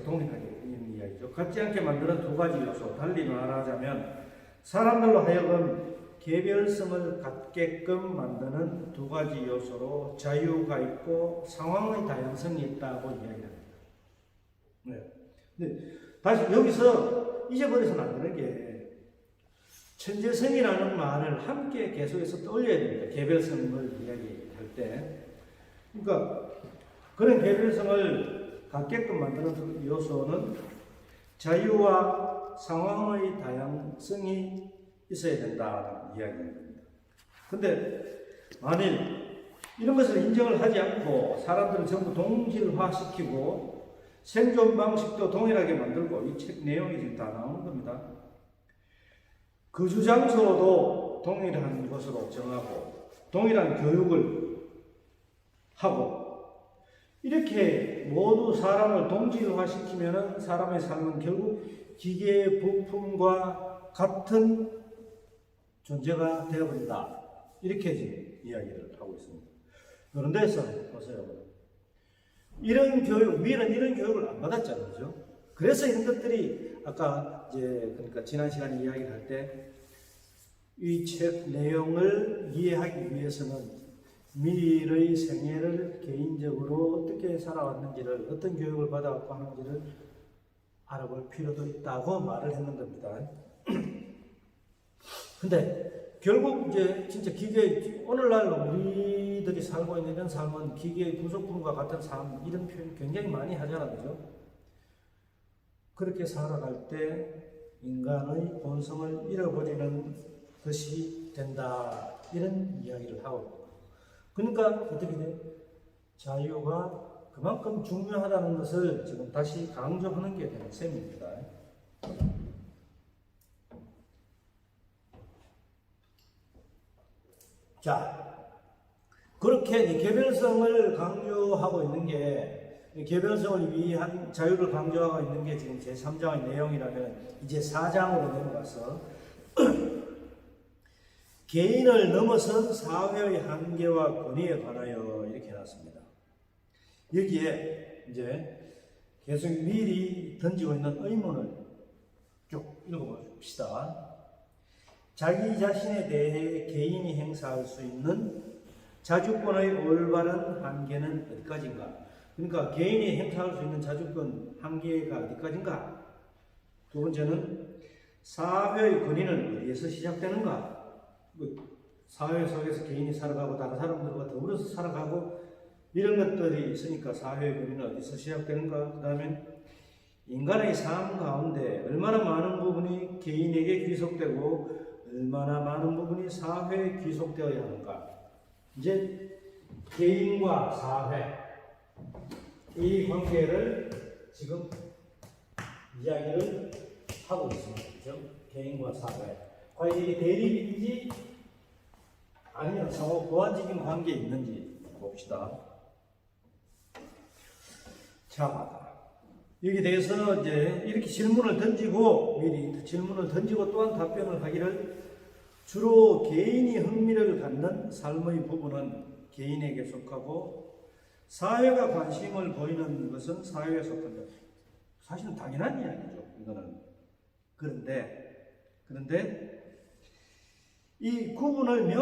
Speaker 1: 동일하게 있는 이야기죠. 갖지 않게 만드는 두 가지 요소. 달리 말하자면 사람들로 하여금 개별성을 갖게끔 만드는 두 가지 요소로 자유가 있고 상황의 다양성이 있다고 이야기합니다. 네. 근데 다시 여기서 잊어버려서는 안 되는 게 천재성이라는 말을 함께 계속해서 떠올려야 됩니다. 개별성을 이야기할 때. 그러니까 그런 개별성을 갖게끔 만드는 요소는 자유와 상황의 다양성이 있어야 된다는 이야기입니다. 근데 만일 이런 것을 인정을 하지 않고 사람들을 전부 동질화시키고 생존 방식도 동일하게 만들고 이 책 내용이 지금 다 나오는 겁니다. 거주 장소도 동일한 것으로 정하고 동일한 교육을 하고 이렇게 모두 사람을 동질화시키면 사람의 삶은 결국 기계 부품과 같은 존재가 되어버린다. 이렇게 지금 이야기를 하고 있습니다. 그런 데서 보세요. 이런 교육, 밀은 이런 교육을 안 받았잖아요. 그죠? 그래서 이런 것들이 아까 이제 그러니까 지난 시간에 이야기를 할 때 이 책 내용을 이해하기 위해서는 미리의 생애를 개인적으로 어떻게 살아왔는지를 어떤 교육을 받아왔고 하는지를 알아볼 필요도 있다고 말을 했는 겁니다. 근데 결국 이제 진짜 기계 오늘날 우리들이 살고 있는 이런 삶은 기계의 부속품과 같은 삶 이런 표현 굉장히 많이 하잖아, 그죠? 그렇게 살아갈 때 인간의 본성을 잃어버리는 것이 된다 이런 이야기를 하고 그러니까 어떻게 돼? 자유가 그만큼 중요하다는 것을 지금 다시 강조하는 게 되는 셈입니다. 자, 그렇게 개별성을 강조하고 있는 게 개별성을 위한 자유를 강조하고 있는 게 지금 제3장의 내용이라면 이제 4장으로 넘어가서 개인을 넘어선 사회의 한계와 권위에 관하여 이렇게 해놨습니다. 여기에 이제 계속 미리 던지고 있는 의문을 쭉 읽어봅시다. 자기 자신에 대해 개인이 행사할 수 있는 자주권의 올바른 한계는 어디까지인가? 그러니까 개인이 행사할 수 있는 자주권 한계가 어디까지인가? 두 번째는 사회의 권위는 어디에서 시작되는가? 사회 속에서 개인이 살아가고 다른 사람들과 더불어서 살아가고 이런 것들이 있으니까 사회의 권위는 어디서 시작되는가? 그 다음에 인간의 삶 가운데 얼마나 많은 부분이 개인에게 귀속되고 얼마나 많은 부분이 사회에 귀속되어야 하는가? 이제 개인과 사회 이 관계를 지금 이야기를 하고 있습니다. 그렇죠? 개인과 사회. 과연 이게 대립인지 아니면 상호 보완적인 관계에 있는지 봅시다. 자, 여기 대해서 이제 이렇게 질문을 던지고 미리 질문을 던지고 또한 답변을 하기를 주로 개인이 흥미를 갖는 삶의 부분은 개인에게 속하고 사회가 관심을 보이는 것은 사회에 속한다. 사실은 당연한 이야기죠. 이거는 그런데 이 구분을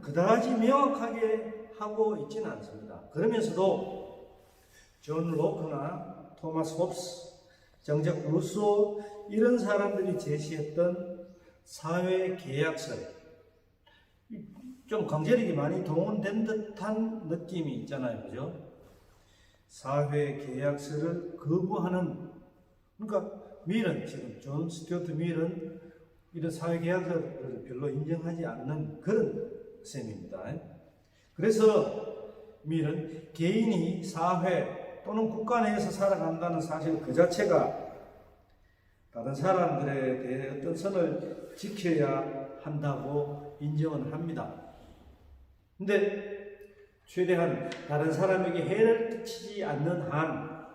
Speaker 1: 그다지 명확하게 하고 있지는 않습니다. 그러면서도 존 로크나 토마스 홉스, 정작 루소 이런 사람들이 제시했던 사회 계약설 좀 강제력이 많이 동원된 듯한 느낌이 있잖아요, 그죠? 사회 계약서를 거부하는 그러니까 밀은 지금 존 스튜어트 밀은 이런 사회 계약서를 별로 인정하지 않는 그런 셈입니다. 그래서 밀은 개인이 사회 또는 국가 내에서 살아간다는 사실 그 자체가 다른 사람들에 대해 어떤 선을 지켜야 한다고 인정을 합니다. 근데 최대한 다른 사람에게 해를 끼치지 않는 한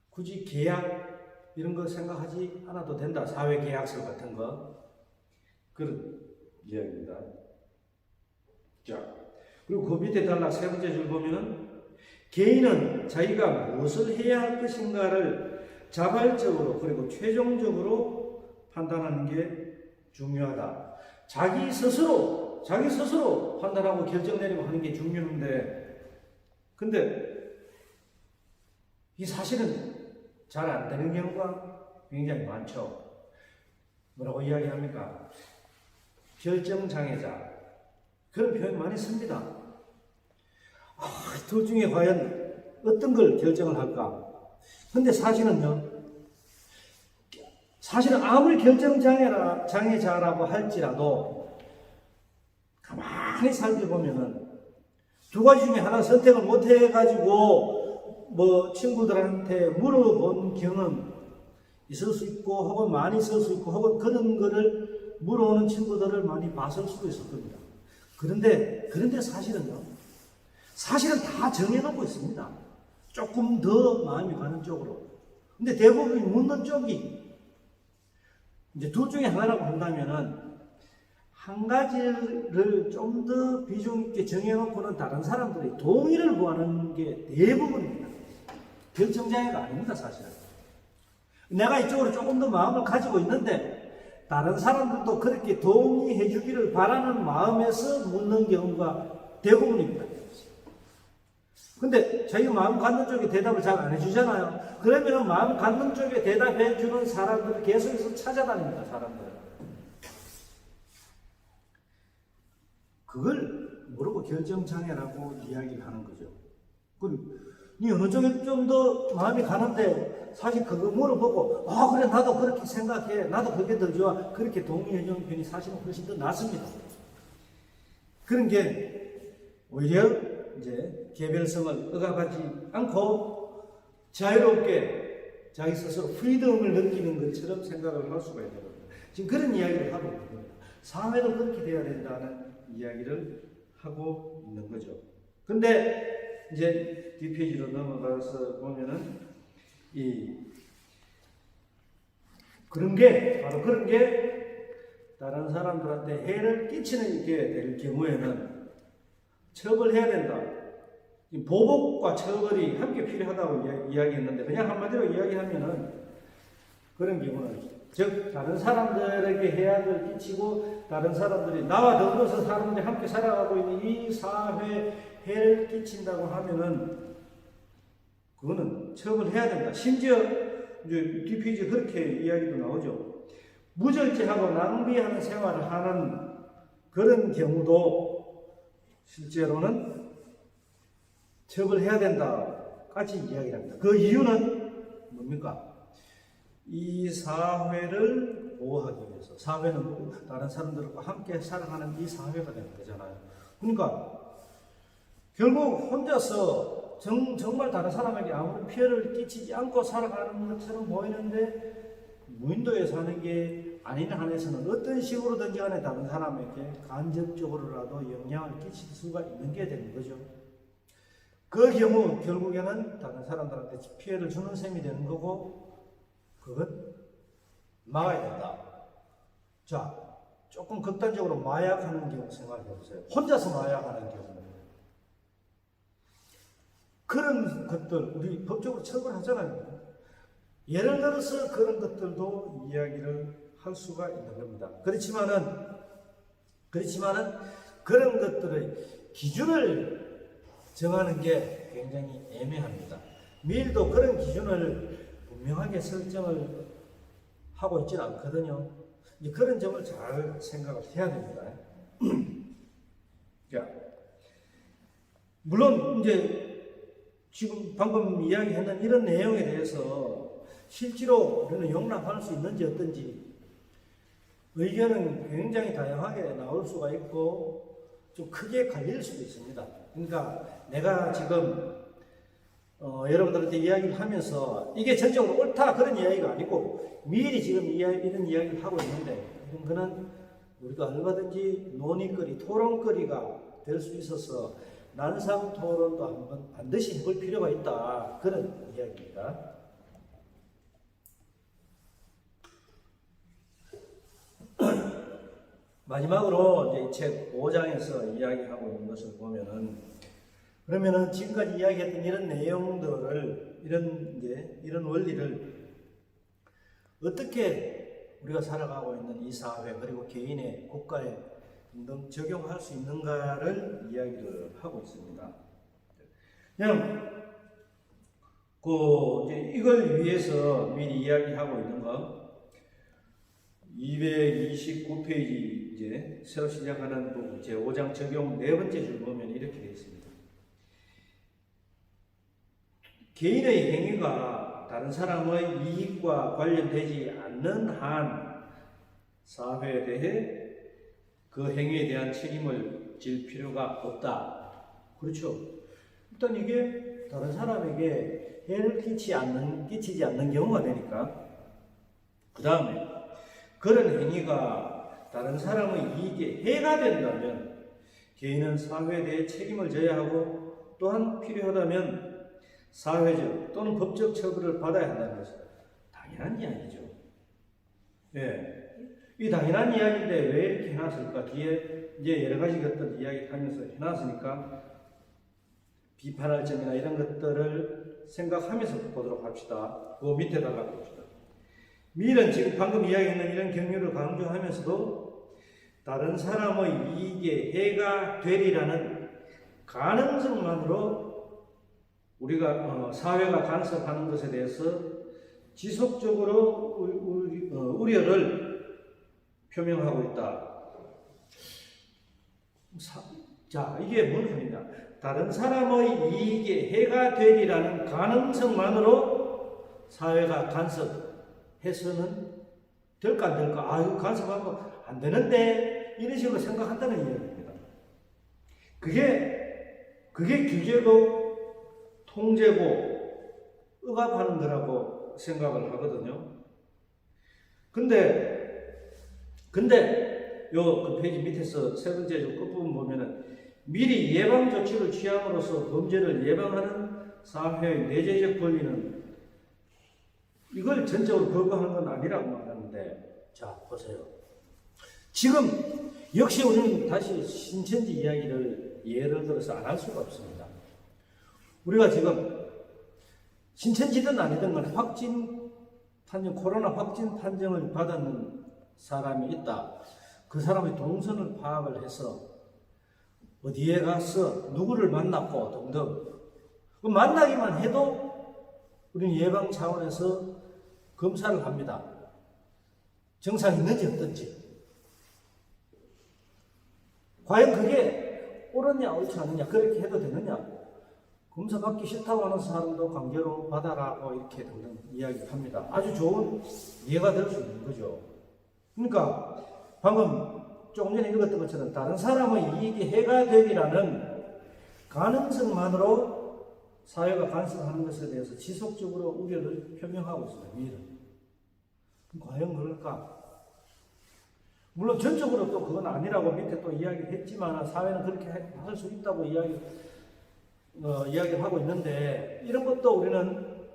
Speaker 1: 굳이 계약 이런 거 생각하지 않아도 된다. 사회 계약서 같은 거 그런 이야기입니다. 자, 그리고 그 밑에 달라 세 번째 줄 보면은 개인은 자기가 무엇을 해야 할 것인가를 자발적으로 그리고 최종적으로 판단하는 게 중요하다. 자기 스스로 판단하고 결정 내리고 하는 게 중요한데 근데 이 사실은 잘 안 되는 경우가 굉장히 많죠. 뭐라고 이야기합니까? 결정장애자 그런 표현 많이 씁니다. 둘 중에 과연 어떤 걸 결정을 할까? 근데 사실은 아무리 결정장애자라고 할지라도 가만히 살펴보면은 두 가지 중에 하나 선택을 못 해가지고 친구들한테 물어본 경험 있을 수 있고 혹은 많이 있을 수 있고 혹은 그런 거를 물어오는 친구들을 많이 봤을 수도 있을 겁니다. 그런데 사실은 다 정해놓고 있습니다. 조금 더 마음이 가는 쪽으로. 근데 대부분이 묻는 쪽이 이제 둘 중에 하나라고 한다면은 한 가지를 좀 더 비중 있게 정해놓고는 다른 사람들이 동의를 구하는 게 대부분입니다. 결정장애가 아닙니다, 사실은. 내가 이쪽으로 조금 더 마음을 가지고 있는데 다른 사람들도 그렇게 동의해 주기를 바라는 마음에서 묻는 경우가 대부분입니다. 근데 자기가 마음 갖는 쪽에 대답을 잘 안 해주잖아요. 그러면 마음 갖는 쪽에 대답해 주는 사람들을 계속해서 찾아다닙니다. 사람들. 그걸 모르고 결정장애라고 이야기를 하는 거죠. 니 어느 쪽에 좀 더 마음이 가는데 사실 그거 물어보고 그래 나도 그렇게 생각해. 나도 그게 더 좋아. 그렇게 동의해 주는 편이 사실은 훨씬 더 낫습니다. 그런 게 오히려 이제 개별성을 억압하지 않고 자유롭게 자기 스스로 프리덤을 느끼는 것처럼 생각을 할 수가 있는 겁니다. 지금 그런 이야기를 하고 있는 겁니다. 사회도 그렇게 돼야 된다는 이야기를 하고 있는 거죠. 근데 이제 뒷페이지로 넘어가서 보면은 바로 그런 게 다른 사람들한테 해를 끼치는 게 될 경우에는 처벌해야 된다. 보복과 처벌이 함께 필요하다고 이야기했는데 그냥 한마디로 이야기하면은 그런 경우는 즉 다른 사람들에게 해악을 끼치고 다른 사람들이 나와 더불어서 사람들이 함께 살아가고 있는 이 사회에 해를 끼친다고 하면은 그거는 처벌해야 된다. 심지어 이제 뒷페이지에 그렇게 이야기도 나오죠. 무절제하고 낭비하는 생활을 하는 그런 경우도 실제로는 처벌해야 된다까지 이야기를 합니다. 그 이유는 뭡니까? 이 사회를 보호하기 위해서, 사회는 다른 사람들과 함께 살아가는 이 사회가 되는 거잖아요. 그러니까 결국 혼자서 정말 다른 사람에게 아무런 피해를 끼치지 않고 살아가는 것처럼 보이는데 무인도에 사는 게 아닌 한에서는 어떤 식으로든지 간에 다른 사람에게 간접적으로라도 영향을 끼칠 수가 있는 게 되는 거죠. 그 경우 결국에는 다른 사람들한테 피해를 주는 셈이 되는 거고 그건 막아야 된다. 자, 조금 극단적으로 마약하는 경우 생각해 보세요. 혼자서 마약하는 경우. 그런 것들 우리 법적으로 처벌하잖아요. 예를 들어서 그런 것들도 이야기를 할 수가 있는 겁니다. 그렇지만은 그런 것들의 기준을 정하는 게 굉장히 애매합니다. 미일도 그런 기준을 분명하게 설정을 하고 있지는 않거든요. 이제 그런 점을 잘 생각을 해야 됩니다. 자, 물론 이제 지금 방금 이야기했는 이런 내용에 대해서 실제로 우리는 용납할 수 있는지 어떤지 의견은 굉장히 다양하게 나올 수가 있고 좀 크게 갈릴 수도 있습니다. 그러니까 내가 지금 여러분들한테 이야기를 하면서 이게 전적으로 옳다 그런 이야기가 아니고 미리 지금 이런 이야기를 하고 있는데 이런 거는 우리가 얼마든지 논의거리, 토론거리가 될 수 있어서 난상 토론도 한번 반드시 해볼 필요가 있다 그런 이야기입니다. 마지막으로 이제 책 5장에서 이야기하고 있는 것을 보면은 그러면은 지금까지 이야기했던 이런 내용들을 이런 원리를 어떻게 우리가 살아가고 있는 이 사회 그리고 개인의 국가에 등등 적용할 수 있는가를 이야기를 하고 있습니다. 그냥 이제 이걸 위해서 미리 이야기하고 있는 거 229페이지 이제 새로 시작하는 부분 제5장 적용 네 번째 줄 보면 이렇게 되어 있습니다. 개인의 행위가 다른 사람의 이익과 관련되지 않는 한 사회에 대해 그 행위에 대한 책임을 질 필요가 없다. 그렇죠. 일단 이게 다른 사람에게 해를 끼치지 않는 경우가 되니까 그 다음에 그런 행위가 다른 사람의 이익에 해가 된다면 개인은 사회에 대해 책임을 져야 하고 또한 필요하다면 사회적 또는 법적 처벌을 받아야 한다는 것은 당연한 이야기죠. 예. 이 당연한 이야기인데 왜 이렇게 해놨을까? 뒤에 이제 여러 가지 것들 이야기하면서 해놨으니까 비판할 점이나 이런 것들을 생각하면서 보도록 합시다. 그 밑에다가 봅시다. 밀은 지금 방금 이야기했는 이런 경륜을 강조하면서도 다른 사람의 이익에 해가 되리라는 가능성만으로 우리가 사회가 간섭하는 것에 대해서 지속적으로 우려를 표명하고 있다. 자, 이게 뭔 소리냐? 다른 사람의 이익에 해가 되리라는 가능성만으로 사회가 간섭해서는 될까 안 될까? 이거 간섭하면 안 되는데 이런 식으로 생각한다는 이야기입니다. 그게 규제고 통제고 억압하는 거라고 생각을 하거든요. 근데 요 그 페이지 밑에서 세 번째 요 끝부분 보면은 미리 예방 조치를 취함으로써 범죄를 예방하는 사회의 내재적 권리는 이걸 전적으로 거부하는 건 아니라고 말하는데, 자 보세요. 지금 역시 우리는 다시 신천지 이야기를 예를 들어서 안 할 수가 없습니다. 우리가 지금 신천지든 아니든 간에 코로나 확진 판정을 받은 사람이 있다. 그 사람의 동선을 파악을 해서 어디에 가서 누구를 만났고 등등 만나기만 해도 우리는 예방 차원에서 검사를 합니다. 증상이 있는지 어떤지. 과연 그게 옳으냐 옳지 않느냐 그렇게 해도 되느냐. 검사 받기 싫다고 하는 사람도 강제로 받아라고 이렇게 등등 이야기를 합니다. 아주 좋은 이해가 될 수 있는 거죠. 그러니까 방금 조금 전에 읽었던 것처럼 다른 사람의 이익에 해가 되리라는 가능성만으로 사회가 간섭하는 것에 대해서 지속적으로 우려를 표명하고 있습니다. 미래는. 과연 그럴까? 물론 전적으로 또 그건 아니라고 밑에 또 이야기를 했지만 사회는 그렇게 할 수 있다고 이야기를 하고 있는데 이런 것도 우리는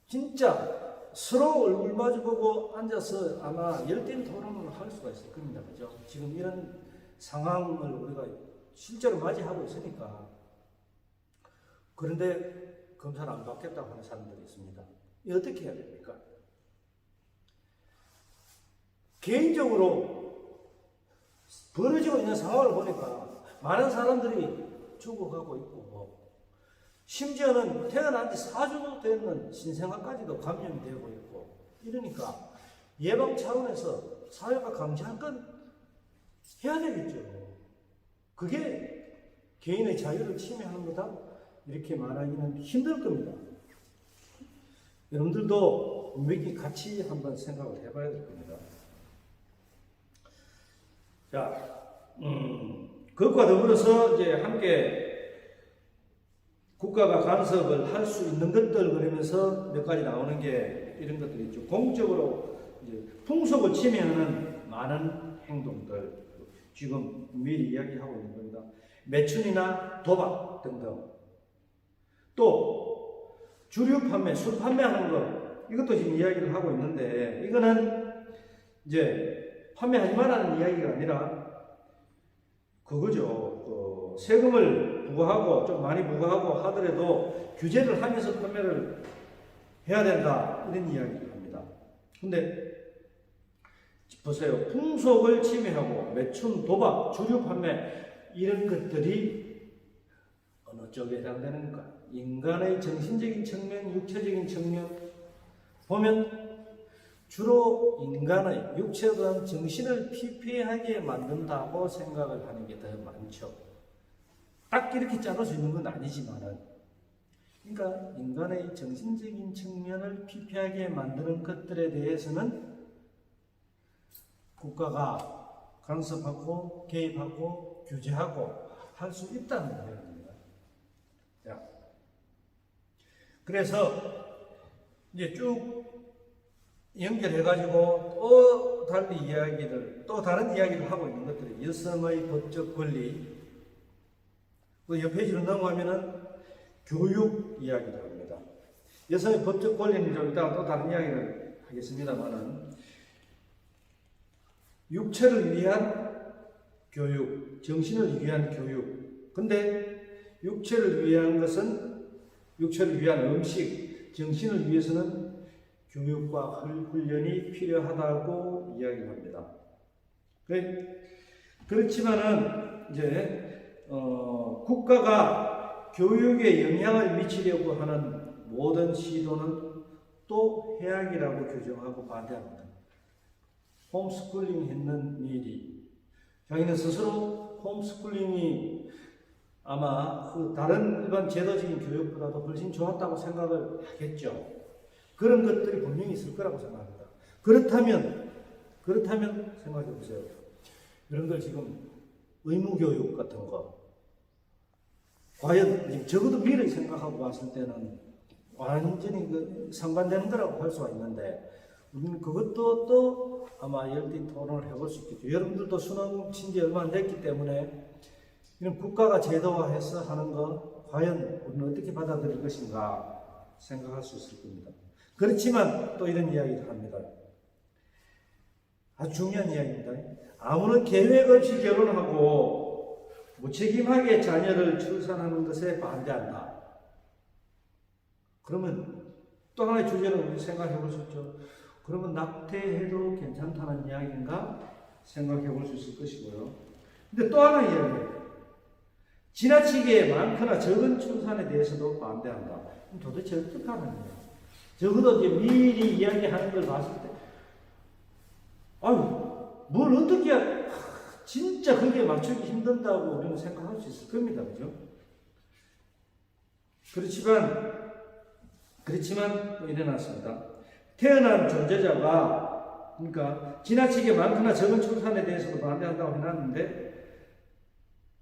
Speaker 1: 진짜 서로 얼굴 마주보고 앉아서 아마 열띤 토론을 할 수가 있을 겁니다. 그죠? 지금 이런 상황을 우리가 실제로 맞이하고 있으니까. 그런데 검사를 안 받겠다고 하는 사람들이 있습니다. 어떻게 해야 됩니까? 개인적으로 벌어지고 있는 상황을 보니까 많은 사람들이 죽어가고 있고 심지어는 태어난 지 4주 되는 신생아까지도 감염이 되고 있고 이러니까 예방 차원에서 사회가 강제할 건 해야 되겠죠. 그게 개인의 자유를 침해하는 거다 이렇게 말하기는 힘들 겁니다. 여러분들도 분명히 같이 한번 생각을 해봐야 될 겁니다. 자, 그것과 더불어서 이제 함께 국가가 간섭을 할 수 있는 것들 그러면서 몇 가지 나오는 게 이런 것들이 있죠. 공적으로 이제 풍속을 침해하는 많은 행동들 지금 미리 이야기하고 있는 겁니다. 매춘이나 도박 등등. 또 주류 판매, 술 판매하는 거 이것도 지금 이야기를 하고 있는데 이거는 이제 판매하지 말라는 이야기가 아니라 그거죠. 세금을 부과하고 좀 많이 부과하고 하더라도 규제를 하면서 판매를 해야 된다 이런 이야기를 합니다. 근데 보세요. 풍속을 침해하고 매춘, 도박, 주류 판매 이런 것들이 어느 쪽에 해당되는가? 인간의 정신적인 측면, 육체적인 측면 보면 주로 인간의 육체보다는 정신을 피폐하게 만든다고 생각을 하는 게 더 많죠. 딱 이렇게 짜놓을 수 있는 건 아니지만은, 그러니까 인간의 정신적인 측면을 피폐하게 만드는 것들에 대해서는 국가가 간섭하고 개입하고 규제하고 할 수 있다는 이야기입니다. 자, 그래서 이제 쭉 연결해가지고 또 다른 이야기를 하고 있는 것들이 여성의 법적 권리, 그 옆 페이지로 넘어가면은 교육 이야기를 합니다. 여성의 법적 권리는 좀 이따가 또 다른 이야기를 하겠습니다만은 육체를 위한 교육, 정신을 위한 교육. 근데 육체를 위한 것은 육체를 위한 음식, 정신을 위해서는 교육과 훈련이 필요하다고 이야기를 합니다. 그렇지만은 이제 국가가 교육에 영향을 미치려고 하는 모든 시도는 또 해악이라고 규정하고 반대합니다. 홈스쿨링 했는 미리 자기는 스스로 홈스쿨링이 아마 그 다른 일반 제도적인 교육보다도 훨씬 좋았다고 생각을 하겠죠. 그런 것들이 분명히 있을 거라고 생각합니다. 그렇다면 생각해 보세요. 이런 걸 지금 의무교육 같은 거 과연 적어도 미래를 생각하고 봤을 때는 완전히 상반되는 거라고 할 수가 있는데 우리는 그것도 또 아마 열띤 토론을 해볼 수 있겠죠. 여러분들도 수능 친지 얼마 안 됐기 때문에 이런 국가가 제도화해서 하는 거 과연 우리는 어떻게 받아들일 것인가 생각할 수 있을 겁니다. 그렇지만 또 이런 이야기를 합니다. 아주 중요한 이야기입니다. 아무런 계획 없이 결혼하고 무책임하게 자녀를 출산하는 것에 반대한다. 그러면 또 하나의 주제는 우리 생각해 볼 수 있죠. 그러면 낙태해도 괜찮다는 이야기인가 생각해 볼 수 있을 것이고요. 근데 또 하나 이야기예요. 지나치게 많거나 적은 출산에 대해서도 반대한다. 도대체 어떻게 하느냐. 적어도 이제 미리 이야기하는 걸 봤을 때, 뭘 어떻게, 진짜 거기에 맞추기 힘든다고 우리는 생각할 수 있을 겁니다. 그죠? 그렇지만 또 일어났습니다. 태어난 존재자가, 그러니까 지나치게 많거나 적은 출산에 대해서도 반대한다고 해놨는데,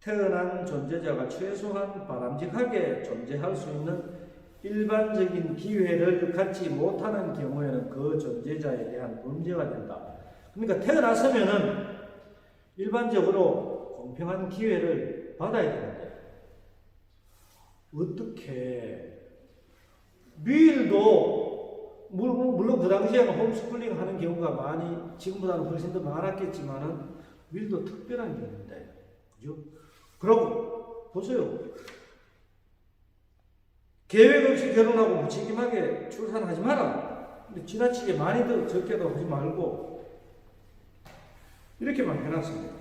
Speaker 1: 태어난 존재자가 최소한 바람직하게 존재할 수 있는 일반적인 기회를 갖지 못하는 경우에는 그 존재자에 대한 범죄가 된다. 그러니까 태어났으면은 일반적으로 공평한 기회를 받아야 되는데 어떻게 미일도 물론 그 당시에는 홈스쿨링 하는 경우가 많이 지금보다는 훨씬 더 많았겠지만은 미일도 특별한 경우인데 그죠? 그러고 보세요. 계획 없이 결혼하고 무책임하게 출산하지 마라. 근데 지나치게 많이도 적게도 하지 말고 이렇게만 해놨습니다.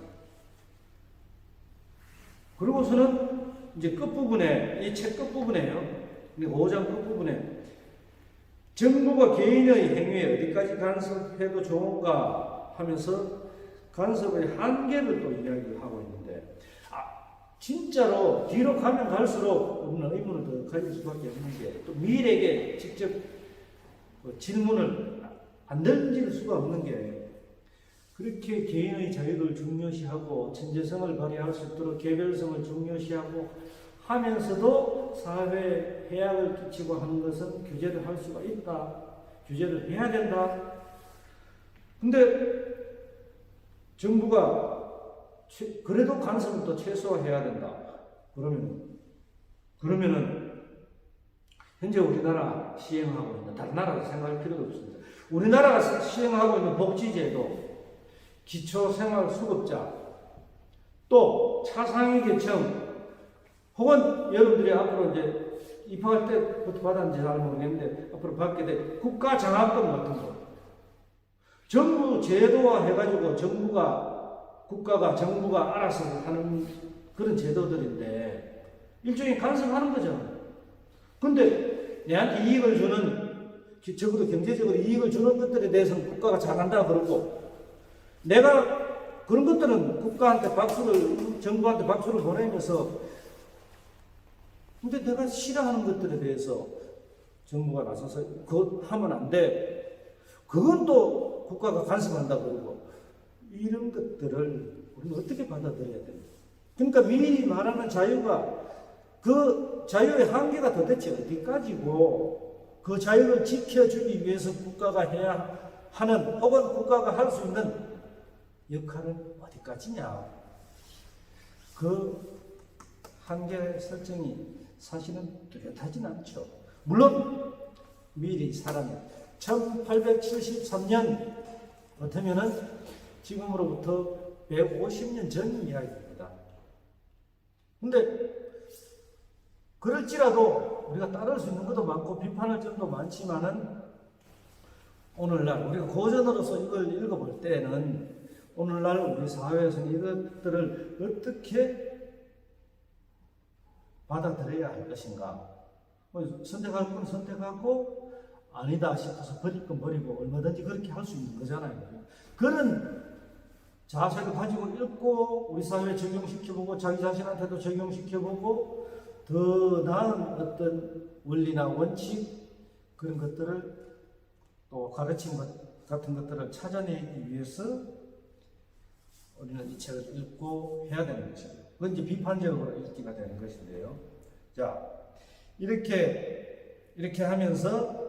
Speaker 1: 그러고서는 이제 끝부분에 이 책 끝부분에요. 5장 끝부분에 정부가 개인의 행위에 어디까지 간섭해도 좋은가 하면서 간섭의 한계를 또 이야기를 하고 있는데 진짜로 뒤로 가면 갈수록 우리는 의문을 더 가질 수밖에 없는 게 또 미일에게 직접 질문을 안 던질 수가 없는 게 그렇게 개인의 자유를 중요시하고 천재성을 발휘할 수 있도록 개별성을 중요시하고 하면서도 사회에 해악을 끼치고 하는 것은 규제를 할 수가 있다. 규제를 해야 된다. 근데 정부가 그래도 간섭을 또 최소화해야 된다. 그러면은 현재 우리나라 시행하고 있는 다른 나라가 생각할 필요도 없습니다. 우리나라가 시행하고 있는 복지제도, 기초생활수급자, 또 차상위 계층, 혹은 여러분들이 앞으로 이제 입학할 때부터 받았는지 잘 모르겠는데 앞으로 받게 될 국가장학금 같은 거, 정부 제도화 해가지고 정부가 알아서 하는 그런 제도들인데 일종의 간섭하는 거잖아요. 근데 내한테 이익을 주는, 적어도 경제적으로 이익을 주는 것들에 대해서는 국가가 잘한다 그러고 내가 그런 것들은 정부한테 박수를 보내면서 근데 내가 싫어하는 것들에 대해서 정부가 나서서 그거 하면 안 돼. 그건 또 국가가 간섭한다 그러고 이런 것들을 우리는 어떻게 받아들여야 됩니까? 그러니까 미리 말하는 자유가 그 자유의 한계가 도대체 어디까지고 그 자유를 지켜주기 위해서 국가가 해야 하는 혹은 국가가 할 수 있는 역할은 어디까지냐. 그 한계 설정이 사실은 뚜렷하진 않죠. 물론 미리 사람이 1873년 같으면은 지금으로부터 150년 전 이야기입니다. 근데 그럴지라도 우리가 따를 수 있는 것도 많고 비판할 점도 많지만은 오늘날 우리가 고전으로서 이걸 읽어볼 때는 오늘날 우리 사회에서는 이것들을 어떻게 받아들여야 할 것인가. 선택할 건 선택하고 아니다 싶어서 버릴 건 버리고 얼마든지 그렇게 할 수 있는 거잖아요. 그런 자세를 가지고 읽고 우리 사회에 적용시켜보고 자기 자신한테도 적용시켜보고 더 나은 어떤 원리나 원칙 그런 것들을 또 가르침 같은 것들을 찾아내기 위해서 우리는 이 책을 읽고 해야 되는 것입니다. 그건 이제 비판적으로 읽기가 되는 것인데요. 자, 이렇게 하면서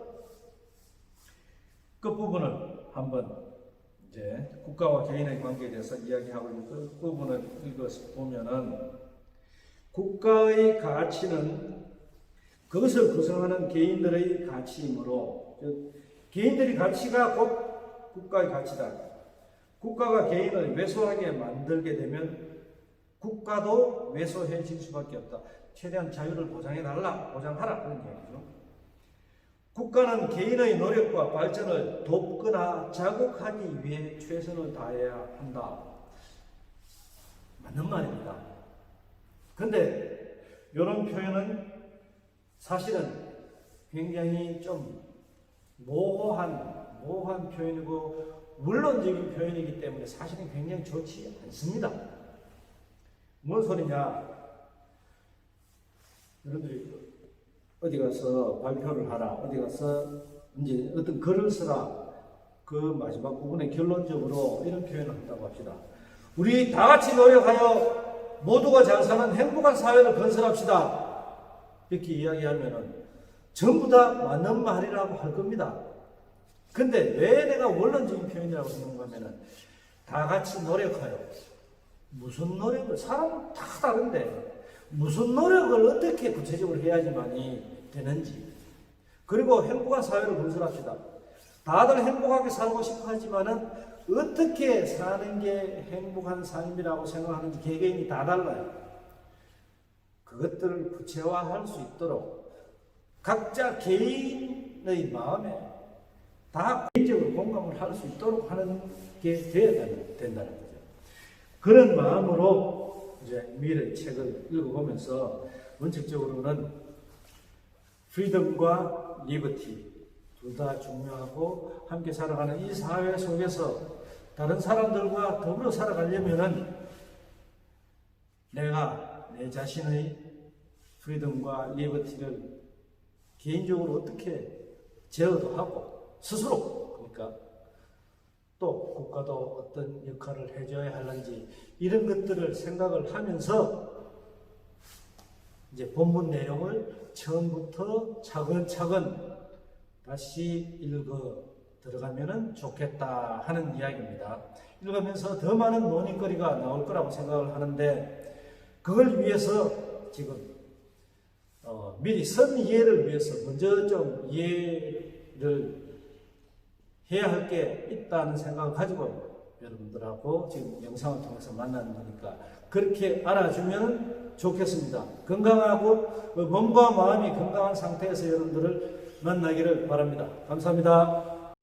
Speaker 1: 끝부분을 한번 이제 국가와 개인의 관계에 대해서 이야기하고 있는 끝부분을 읽어보면은 국가의 가치는 그것을 구성하는 개인들의 가치이므로 개인들의 가치가 곧 국가의 가치다. 국가가 개인을 왜소하게 만들게 되면 국가도 왜소해질 수밖에 없다. 최대한 자유를 보장하라 그런 얘기죠. 국가는 개인의 노력과 발전을 돕거나 자극하기 위해 최선을 다해야 한다. 맞는 말입니다. 근데 이런 표현은 사실은 굉장히 좀 모호한 표현이고 원론적인 표현이기 때문에 사실은 굉장히 좋지 않습니다. 뭔 소리냐? 여러분들이 어디 가서 발표를 하라, 어디 가서 이제 어떤 글을 쓰라, 그 마지막 부분에 결론적으로 이런 표현을 한다고 합시다. 우리 다 같이 노력하여 모두가 잘 사는 행복한 사회를 건설합시다. 이렇게 이야기하면은 전부 다 맞는 말이라고 할 겁니다. 근데 왜 내가 원론적인 표현이라고 생각하는 거면은 다 같이 노력하여 무슨 노력을 사람은 다 다른데 무슨 노력을 어떻게 구체적으로 해야지만이 되는지 그리고 행복한 사회를 건설합시다. 다들 행복하게 살고 싶어 하지만은 어떻게 사는 게 행복한 삶이라고 생각하는지 개개인이 다 달라요. 그것들을 구체화할 수 있도록 각자 개인의 마음에 다 개인적으로 공감을 할 수 있도록 하는 게 되어야 된다는 거죠. 그런 마음으로 이제 미래의 책을 읽어보면서 원칙적으로는 프리덤과 리버티 둘 다 중요하고 함께 살아가는 이 사회 속에서 다른 사람들과 더불어 살아가려면은 내가 내 자신의 프리덤과 리버티를 개인적으로 어떻게 제어도 하고 스스로 그러니까 또 국가도 어떤 역할을 해줘야 하는지 이런 것들을 생각을 하면서 이제 본문 내용을 처음부터 차근차근 다시 읽어 들어가면 좋겠다 하는 이야기입니다. 읽으면서 더 많은 논의거리가 나올 거라고 생각을 하는데 그걸 위해서 지금 미리 선 이해를 위해서 먼저 좀 이해를 해야 할 게 있다는 생각을 가지고 여러분들하고 지금 영상을 통해서 만나는 거니까 그렇게 알아주면 좋겠습니다. 건강하고 몸과 마음이 건강한 상태에서 여러분들을 만나기를 바랍니다. 감사합니다.